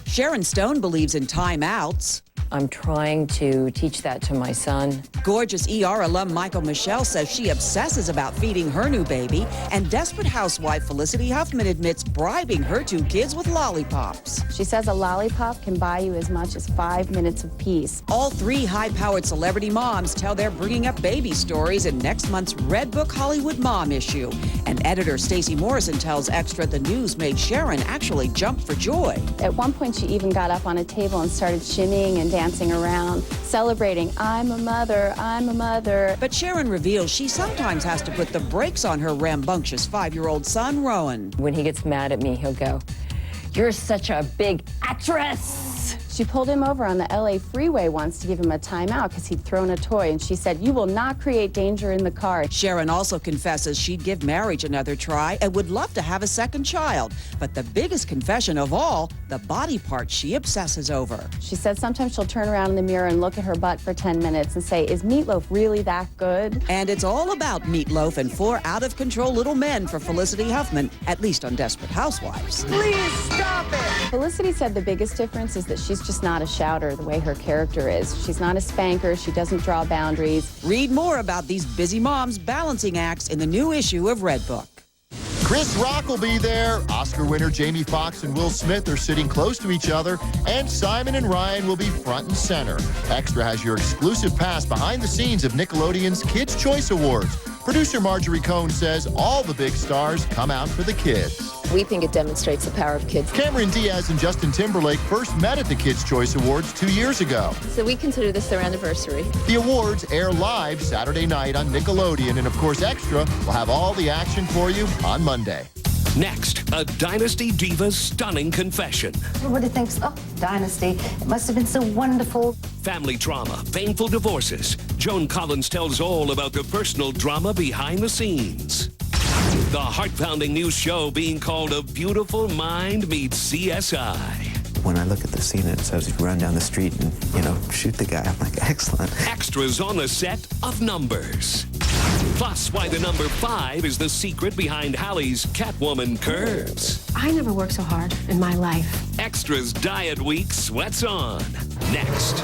Sharon Stone believes in timeouts. I'm trying to teach that to my son. Gorgeous ER alum Michael Michelle says she obsesses about feeding her new baby, and desperate housewife Felicity Huffman admits bribing her 2 kids with lollipops. She says a lollipop can buy you as much as 5 minutes of peace. All 3 high-powered celebrity moms tell their bringing up baby stories in next month's Red Book Hollywood Mom issue. And editor Stacey Morrison tells Extra the news made Sharon actually jump for joy. At one point, she even got up on a table and started shimmying and dancing around, celebrating, I'm a mother, I'm a mother. But Sharon reveals she sometimes has to put the brakes on her rambunctious 5-year-old son, Rowan. When he gets mad at me, he'll go, "You're such a big actress." She pulled him over on the LA freeway once to give him a timeout because he'd thrown a toy, and she said, "You will not create danger in the car." Sharon also confesses she'd give marriage another try and would love to have a second child. But the biggest confession of all, the body part she obsesses over. She said sometimes she'll turn around in the mirror and look at her butt for 10 minutes and say, "Is meatloaf really that good?" And it's all about meatloaf and 4 out-of-control little men for Felicity Huffman, at least on Desperate Housewives. Please stop it! Felicity said the biggest difference is that she's just not a shouter the way her character is. She's not a spanker. She doesn't draw boundaries. Read more about these busy moms' balancing acts in the new issue of Red Book. Chris Rock will be there. Oscar winner Jamie Foxx and Will Smith are sitting close to each other, and Simon and Ryan will be front and center. Extra has your exclusive pass behind the scenes of Nickelodeon's Kids' Choice Awards. Producer Marjorie Cohn says all the big stars come out for the kids. We think it demonstrates the power of kids. Cameron Diaz and Justin Timberlake first met at the Kids' Choice Awards 2 years ago. So we consider this their anniversary. The awards air live Saturday night on Nickelodeon, and of course Extra will have all the action for you on Monday. Next, a Dynasty Diva's stunning confession. Everybody thinks, oh, Dynasty, it must have been so wonderful. Family drama, painful divorces. Joan Collins tells all about the personal drama behind the scenes. The heart-pounding new show being called A Beautiful Mind Meets CSI. When I look at the scene and it says you run down the street and, shoot the guy, I'm like, excellent. Extras on the set of Numbers. Plus, why the number 5 is the secret behind Hallie's Catwoman curves. I never worked so hard in my life. Extras Diet Week sweats on. Next.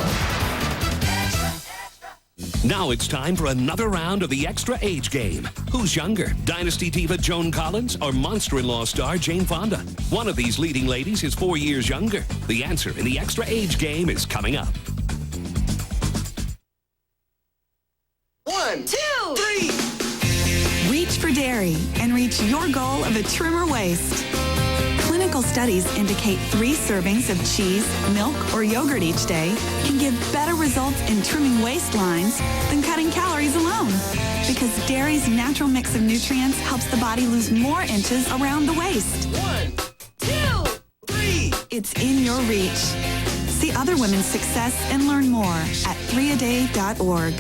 Now it's time for another round of the Extra Age Game. Who's younger, Dynasty diva Joan Collins or Monster-in-Law star Jane Fonda? One of these leading ladies is 4 years younger. The answer in the Extra Age Game is coming up. 1, 2, 3. Reach for dairy and reach your goal of a trimmer waist. Clinical studies indicate 3 servings of cheese, milk, or yogurt each day can give better results in trimming waistlines than cutting calories alone. Because dairy's natural mix of nutrients helps the body lose more inches around the waist. 1, 2, 3. It's in your reach. See other women's success and learn more at 3aday.org.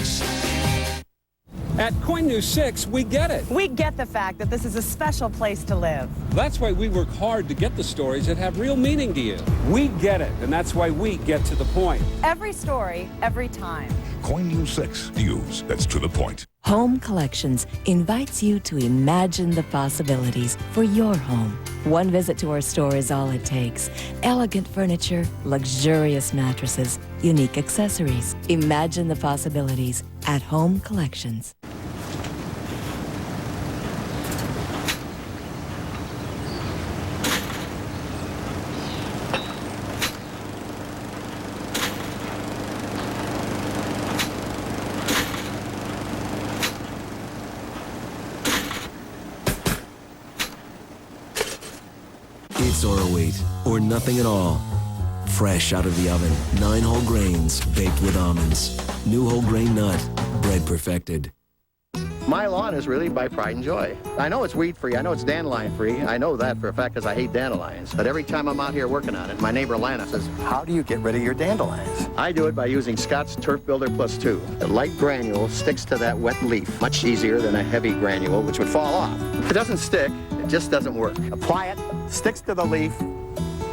At KOIN News 6, we get it. We get the fact that this is a special place to live. That's why we work hard to get the stories that have real meaning to you. We get it, and that's why we get to the point. Every story, every time. KOIN News 6, news that's to the point. Home Collections invites you to imagine the possibilities for your home. One visit to our store is all it takes. Elegant furniture, luxurious mattresses, unique accessories. Imagine the possibilities at Home Collections. sorrel wheat, or nothing at all. Fresh out of the oven, 9 whole grains baked with almonds. New whole grain nut, bread perfected. My lawn is really by pride and joy. I know it's weed-free, I know it's dandelion-free. I know that for a fact because I hate dandelions. But every time I'm out here working on it, my neighbor Lana says, how do you get rid of your dandelions? I do it by using Scott's Turf Builder Plus 2. The light granule sticks to that wet leaf much easier than a heavy granule, which would fall off. If it doesn't stick, it just doesn't work. Apply it, sticks to the leaf,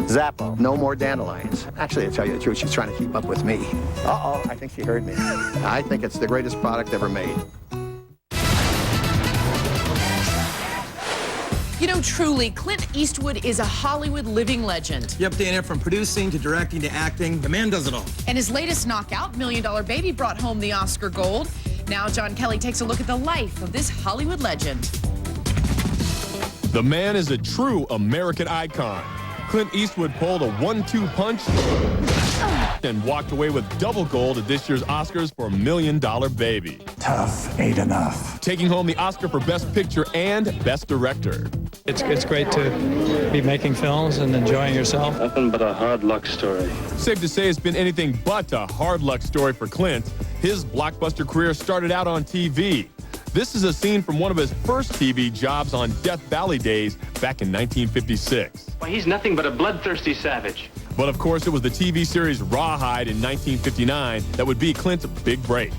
Zappo, no more dandelions. Actually, to tell you the truth, she's trying to keep up with me. Uh-oh, I think she heard me. I think it's the greatest product ever made. You know, truly, Clint Eastwood is a Hollywood living legend. Yep, Dana, from producing to directing to acting, the man does it all. And his latest knockout, $1 Million Baby, brought home the Oscar gold. Now John Kelly takes a look at the life of this Hollywood legend. The man is a true American icon. Clint Eastwood pulled a 1-2 punch and walked away with double gold at this year's Oscars for $1 Million Baby. Tough ain't enough. Taking home the Oscar for Best Picture and Best Director. It's great to be making films and enjoying yourself. Nothing but a hard luck story. Safe to say it's been anything but a hard luck story for Clint. His blockbuster career started out on TV. This is a scene from one of his first TV jobs on Death Valley days back in 1956. Well, he's nothing but a bloodthirsty savage. But of course, it was the TV series Rawhide in 1959 that would be Clint's big break.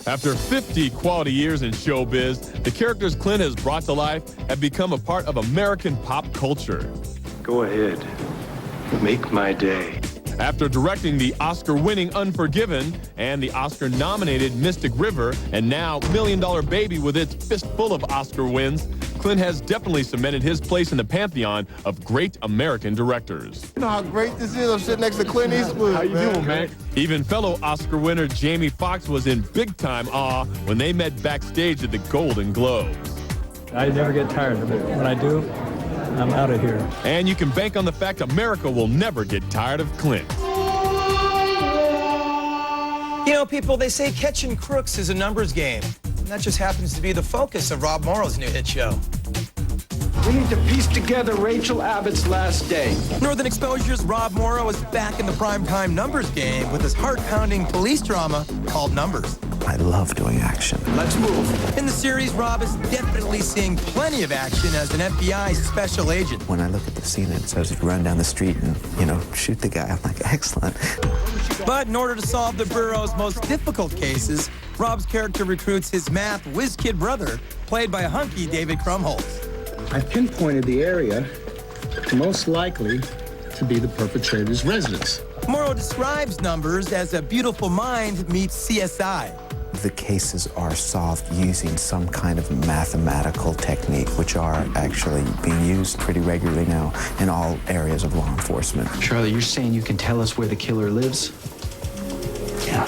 After 50 quality years in showbiz, the characters Clint has brought to life have become a part of American pop culture. Go ahead. Make my day. After directing the Oscar-winning Unforgiven and the Oscar-nominated Mystic River, and now $1 Million Baby with its fistful of Oscar wins, Clint has definitely cemented his place in the pantheon of great American directors. You know how great this is? I'm sitting next to Clint Eastwood. How you doing, man? Even fellow Oscar winner Jamie Foxx was in big-time awe when they met backstage at the Golden Globes. I never get tired of it. When I do, I'm out of here. And you can bank on the fact America will never get tired of Clint. You know, people, they say catching crooks is a numbers game. And that just happens to be the focus of Rob Morrow's new hit show. We need to piece together Rachel Abbott's last day. Northern Exposure's Rob Morrow is back in the primetime numbers game with his heart-pounding police drama called Numbers. I love doing action. Let's move. In the series, Rob is definitely seeing plenty of action as an FBI special agent. When I look at the scene and it says run down the street and, shoot the guy, I'm like, excellent. But in order to solve the bureau's most difficult cases, Rob's character recruits his math whiz-kid brother, played by hunky David Krumholtz. I pinpointed the area most likely to be the perpetrator's residence. Morrow describes Numbers as a beautiful mind meets CSI. The cases are solved using some kind of mathematical technique, which are actually being used pretty regularly now in all areas of law enforcement. Charlie, you're saying you can tell us where the killer lives? Yeah.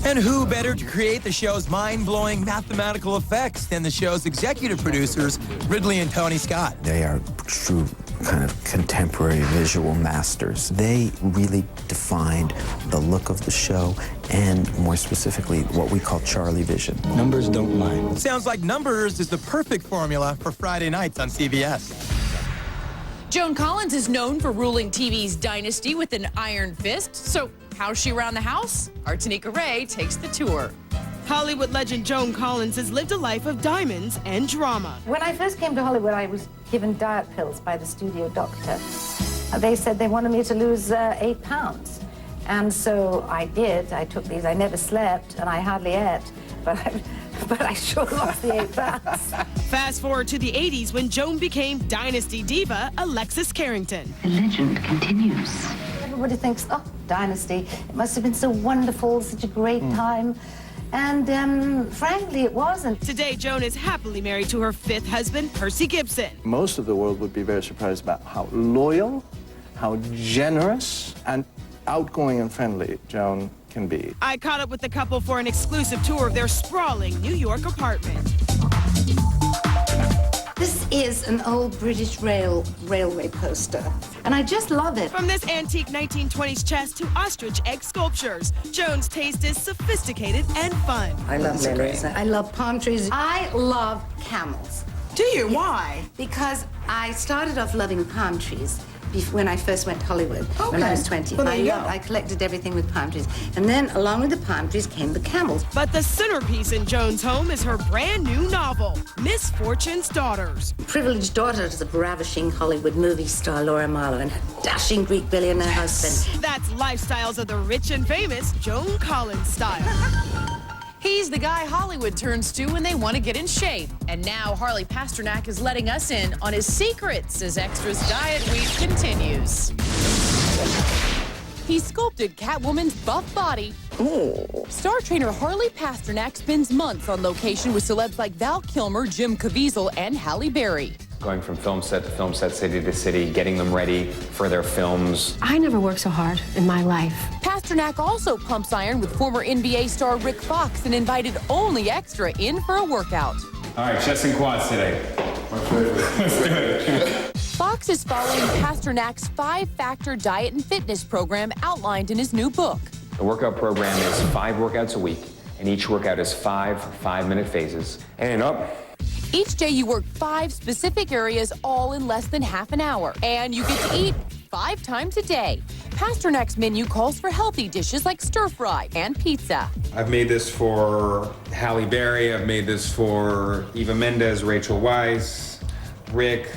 And who better to create the show's mind-blowing mathematical effects than the show's executive producers, Ridley and Tony Scott? They are true kind of contemporary visual masters. They really defined the look of the show and, more specifically, what we call Charlie Vision. Numbers don't lie. Sounds like Numbers is the perfect formula for Friday nights on CBS. Joan Collins is known for ruling TV's Dynasty with an iron fist. So how's she around the house? Our Tanika Ray takes the tour. Hollywood legend Joan Collins has lived a life of diamonds and drama. When I first came to Hollywood, I was given diet pills by the studio doctor. They said they wanted me to lose 8 pounds. And so I did. I took these. I never slept, and I hardly ate. But I sure lost the 8 pounds. Fast forward to the 80s when Joan became Dynasty diva Alexis Carrington. The legend continues. Everybody thinks, oh, Dynasty, it must have been so wonderful, such a great time. And frankly, it wasn't. Today, Joan is happily married to her 5th husband, Percy Gibson. Most of the world would be very surprised about how loyal, how generous, and outgoing and friendly Joan can be. I caught up with the couple for an exclusive tour of their sprawling New York apartment. This is an old British railway poster, and I just love it. From this antique 1920s chest to ostrich egg sculptures, Joan's taste is sophisticated and fun. I love lilies. I love palm trees. I love camels. Do you? Why? Because I started off loving palm trees when I first went to Hollywood when I was 20. Well, there you go. I collected everything with palm trees. And then along with the palm trees came the camels. But the centerpiece in Joan's home is her brand new novel, Misfortune's Daughters. Privileged daughters of ravishing Hollywood movie star Laura Marlowe and her dashing Greek billionaire husband. That's lifestyles of the rich and famous, Joan Collins style. He's the guy Hollywood turns to when they want to get in shape. And now Harley Pasternak is letting us in on his secrets as Extra's Diet Week continues. He sculpted Catwoman's buff body. Star trainer Harley Pasternak spends months on location with celebs like Val Kilmer, Jim Caviezel, and Halle Berry. Going from film set to film set, city to city, getting them ready for their films. I never worked so hard in my life. Pasternak also pumps iron with former NBA star Rick Fox and invited only Extra in for a workout. All right, chest and quads today. Let's do it. Fox is following Pasternak's 5-factor diet and fitness program outlined in his new book. The workout program is 5 workouts a week, and each workout is 5 5-minute phases. And up. Each day you work 5 specific areas, all in less than half an hour. And you get to eat 5 times a day. Pasternak's menu calls for healthy dishes like stir-fry and pizza. I've made this for Halle Berry. I've made this for Eva Mendes, Rachel Weisz, Rick.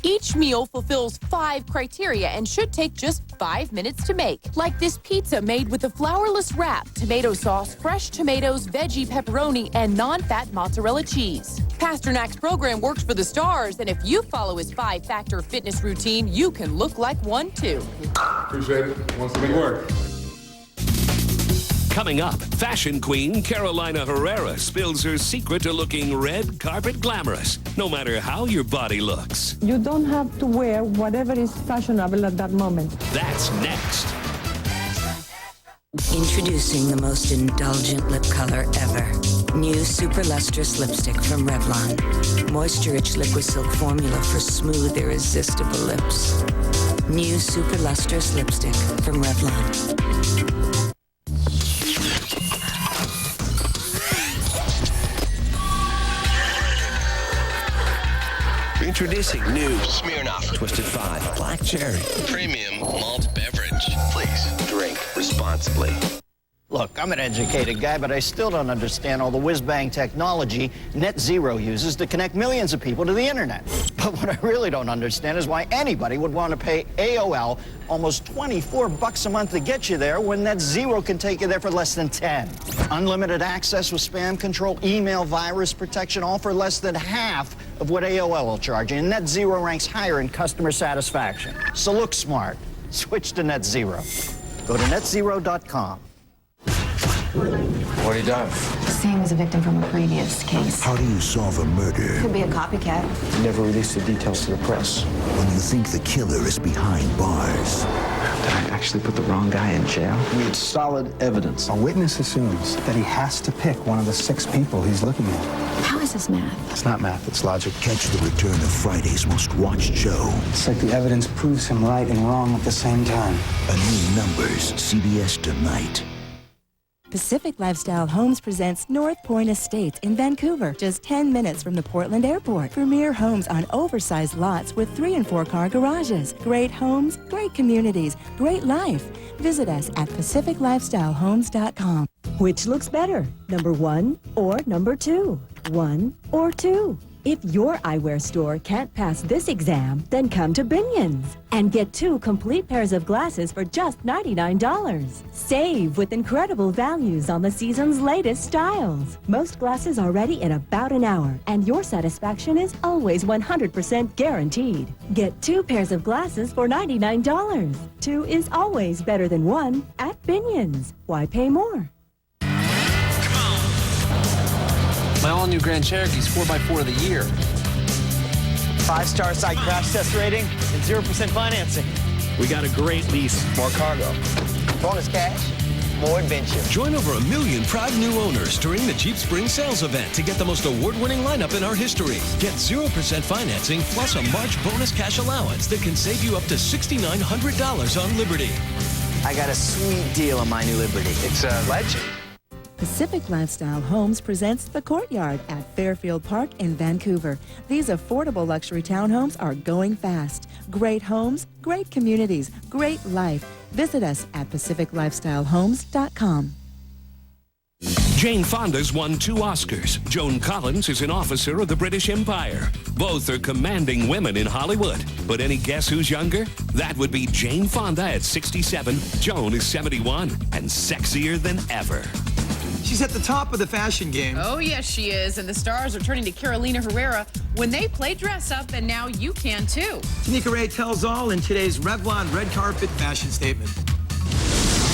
Each meal fulfills 5 criteria and should take just 5 minutes to make. Like this pizza made with a flourless wrap, tomato sauce, fresh tomatoes, veggie pepperoni, and non-fat mozzarella cheese. Pasternak's program works for the stars, and if you follow his 5-factor fitness routine, you can look like one too. Appreciate it. Once again, good work. Coming up, fashion queen Carolina Herrera spills her secret to looking red carpet glamorous, no matter how your body looks. You don't have to wear whatever is fashionable at that moment. That's next. Introducing the most indulgent lip color ever. New Super Lustrous Lipstick from Revlon. Moisture-rich liquid silk formula for smooth, irresistible lips. New Super Lustrous Lipstick from Revlon. Introducing new Smirnoff Twisted 5 Black Cherry Premium Malt Beverage. Please drink responsibly. Look, I'm an educated guy, but I still don't understand all the whiz-bang technology Net Zero uses to connect millions of people to the internet. But what I really don't understand is why anybody would want to pay AOL almost $24 a month to get you there when Net Zero can take you there for less than 10. Unlimited access with spam control, email virus protection, all for less than half of what AOL will charge you. And Net Zero ranks higher in customer satisfaction. So look smart. Switch to Net Zero. Go to netzero.com. What he done? Sam was a victim from a previous case. How do you solve a murder Could be a copycat. Never released the details to the press. when you think the killer is behind bars? Did I actually put the wrong guy in jail? We had solid evidence. A witness assumes that he has to pick one of the 6 people he's looking at. How is this math? It's not math, it's logic. Catch the return of Friday's most watched show. It's like the evidence proves him right and wrong at the same time. A new Numbers, CBS tonight. Pacific Lifestyle Homes presents North Point Estates in Vancouver, just 10 minutes from the Portland Airport. Premier homes on oversized lots with 3- and 4-car garages. Great homes, great communities, great life. Visit us at PacificLifestyleHomes.com. Which looks better, number 1 or number 2? 1 or 2? If your eyewear store can't pass this exam, then come to Binion's and get 2 complete pairs of glasses for just $99. Save with incredible values on the season's latest styles. Most glasses are ready in about an hour, and your satisfaction is always 100% guaranteed. Get 2 pairs of glasses for $99. 2 is always better than 1 at Binion's. Why pay more? My all-new Grand Cherokee's 4x4 of the year. 5-star site crash test rating and 0% financing. We got a great lease. More cargo. Bonus cash. More adventure. Join over 1 million proud new owners during the Jeep Spring Sales event to get the most award-winning lineup in our history. Get 0% financing plus a March bonus cash allowance that can save you up to $6,900 on Liberty. I got a sweet deal on my new Liberty. It's a legend. Pacific Lifestyle Homes presents The Courtyard at Fairfield Park in Vancouver. These affordable luxury townhomes are going fast. Great homes, great communities, great life. Visit us at PacificLifestyleHomes.com. Jane Fonda's won 2 Oscars. Joan Collins is an officer of the British Empire. Both are commanding women in Hollywood. But any guess who's younger? That would be Jane Fonda at 67. Joan is 71 and sexier than ever. She's at the top of the fashion game. Oh, yes, she is. And the stars are turning to Carolina Herrera when they play dress up, and now you can too. Tanika Ray tells all in today's Revlon red carpet fashion statement.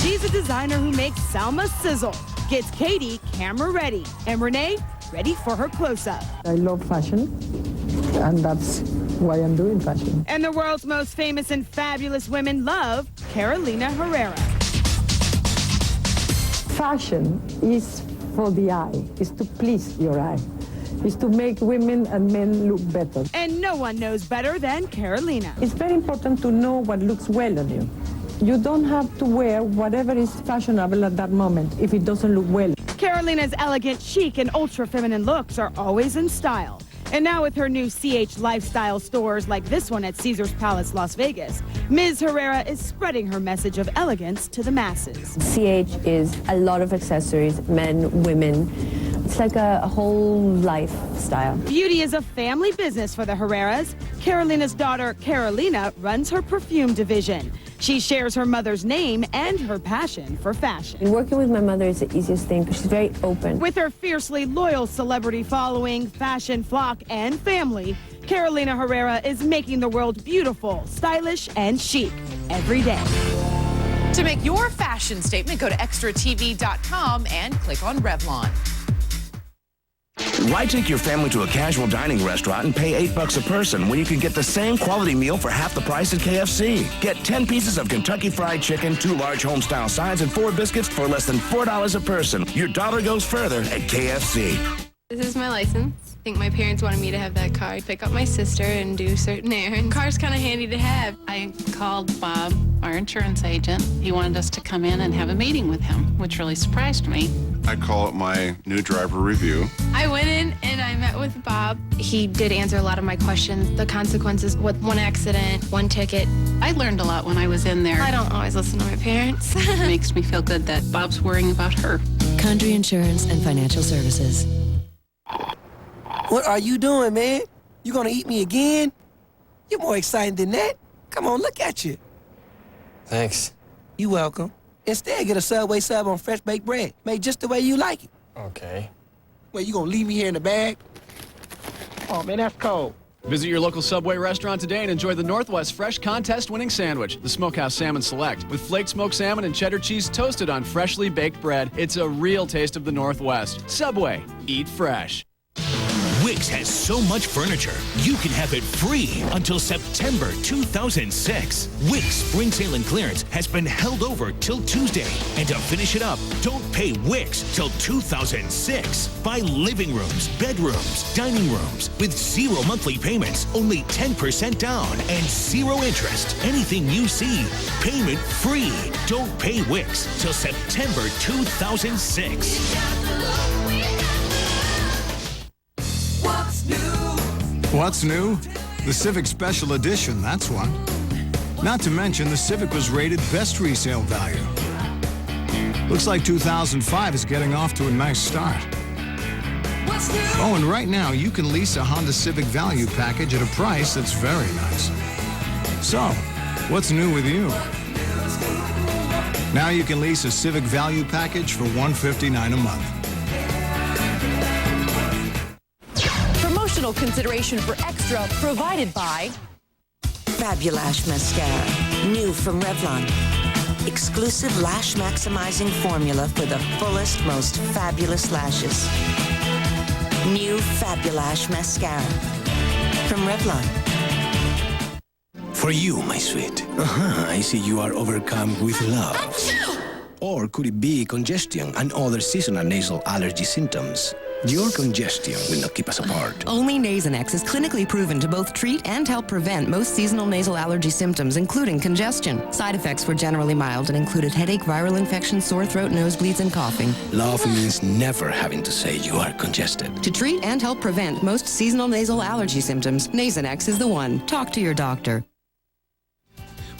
She's a designer who makes Salma sizzle, gets Katie camera ready, and Renee ready for her close-up. I love fashion, and that's why I'm doing fashion. And the world's most famous and fabulous women love Carolina Herrera. Fashion is for the eye, is to please your eye, is to make women and men look better. And no one knows better than Carolina. It's very important to know what looks well on you. You don't have to wear whatever is fashionable at that moment if it doesn't look well. Carolina's elegant, chic, and ultra-feminine looks are always in style. And now with her new CH lifestyle stores like this one at Caesars Palace, Las Vegas, Ms. Herrera is spreading her message of elegance to the masses. CH is a lot of accessories, men, women. It's like a whole lifestyle. Beauty is a family business for the Herreras. Carolina's daughter, Carolina, runs her perfume division. She shares her mother's name and her passion for fashion. And working with my mother is the easiest thing because she's very open. With her fiercely loyal celebrity following, fashion flock, and family, Carolina Herrera is making the world beautiful, stylish, and chic every day. To make your fashion statement, go to extratv.com and click on Revlon. Why take your family to a casual dining restaurant and pay $8 a person when you can get the same quality meal for half the price at KFC? Get 10 pieces of Kentucky Fried Chicken, 2 large home-style sides, and 4 biscuits for less than $4 a person. Your dollar goes further at KFC. This is my license. I think my parents wanted me to have that car. Pick up my sister and do certain errands. Car's kind of handy to have. I called Bob, our insurance agent. He wanted us to come in and have a meeting with him, which really surprised me. I call it my new driver review. I went in and I met with Bob. He did answer a lot of my questions. The consequences with one accident, one ticket. I learned a lot when I was in there. I don't always listen to my parents. It makes me feel good that Bob's worrying about her. Country Insurance and Financial Services. What are you doing, man? You gonna eat me again? You're more excited than that. Come on, look at you. Thanks. You welcome. Instead, get a Subway sub on fresh baked bread, made just the way you like it. Okay. Well, you gonna leave me here in the bag? Oh, man, that's cold. Visit your local Subway restaurant today and enjoy the Northwest Fresh contest-winning sandwich, the Smokehouse Salmon Select, with flaked smoked salmon and cheddar cheese toasted on freshly baked bread. It's a real taste of the Northwest. Subway, eat fresh. Wix has so much furniture, you can have it free until September 2006. Wix Spring Sale and Clearance has been held over till Tuesday. And to finish it up, don't pay Wix till 2006. Buy living rooms, bedrooms, dining rooms with 0 monthly payments, only 10% down, and 0 interest. Anything you see, payment free. Don't pay Wix till September 2006. What's new? The Civic Special Edition, that's one. Not to mention, the Civic was rated best resale value. Looks like 2005 is getting off to a nice start. Oh, and right now, you can lease a Honda Civic Value Package at a price that's very nice. So, what's new with you? Now you can lease a Civic Value Package for $159 a month. Consideration for Extra provided by Fabulash Mascara, new from Revlon. Exclusive lash maximizing formula for the fullest, most fabulous lashes. New Fabulash Mascara from Revlon. For you, my sweet. I see you are overcome with love. Or could it be congestion and other seasonal nasal allergy symptoms? Your congestion will not keep us apart. Only Nasonex is clinically proven to both treat and help prevent most seasonal nasal allergy symptoms, including congestion. Side effects were generally mild and included headache, viral infection, sore throat, nosebleeds, and coughing. Love means never having to say you are congested. To treat and help prevent most seasonal nasal allergy symptoms, Nasonex is the one. Talk to your doctor.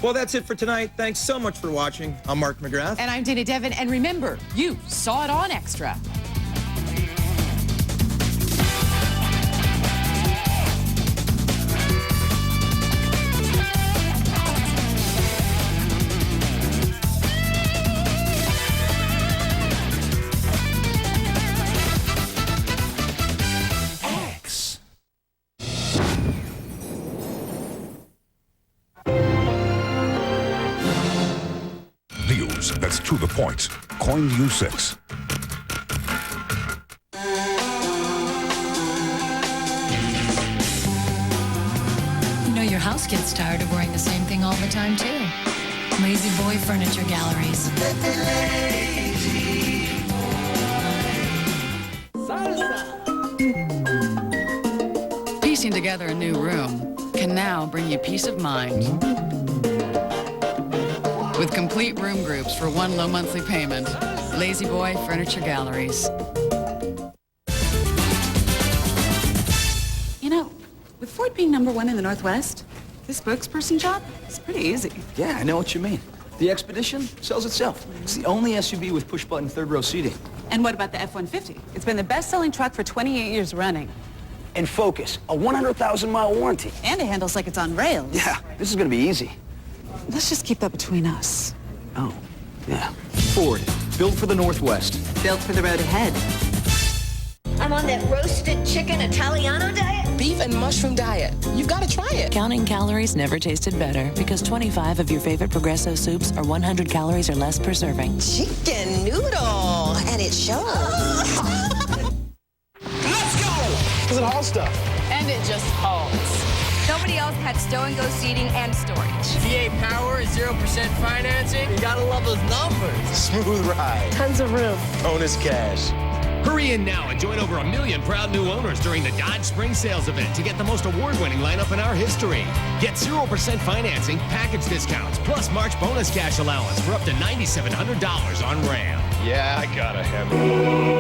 Well, that's it for tonight. Thanks so much for watching. I'm Mark McGrath. And I'm Dana Devin. And remember, you saw it on Extra. News that's to the point. KOIN U6. You know, your house gets tired of wearing the same thing all the time, too. Lazy Boy Furniture Galleries. Piecing together a new room can now bring you peace of mind. With complete room groups for one low monthly payment, Lazy Boy Furniture Galleries. You know, with Ford being #1 in the Northwest, this spokesperson job is pretty easy. Yeah, I know what you mean. The Expedition sells itself. It's the only SUV with push-button third-row seating. And what about the F-150? It's been the best-selling truck for 28 years running. And Focus, a 100,000-mile warranty. And it handles like it's on rails. Yeah, this is gonna be easy. Let's just keep that between us. Oh, yeah. Ford, built for the Northwest. Built for the road ahead. I'm on that roasted chicken Italiano diet. Beef and mushroom diet. You've got to try it. Counting calories never tasted better because 25 of your favorite Progresso soups are 100 calories or less per serving. Chicken noodle, and it shows. Let's go! This is all stuff. And it just hauls. Nobody else had stow-and-go seating and storage. V8 Power, 0% financing. You gotta love those numbers. Smooth ride. Tons of room. Bonus cash. Hurry in now and join over 1 million proud new owners during the Dodge Spring Sales event to get the most award-winning lineup in our history. Get 0% financing, package discounts, plus March bonus cash allowance for up to $9,700 on Ram. Yeah, I gotta have it.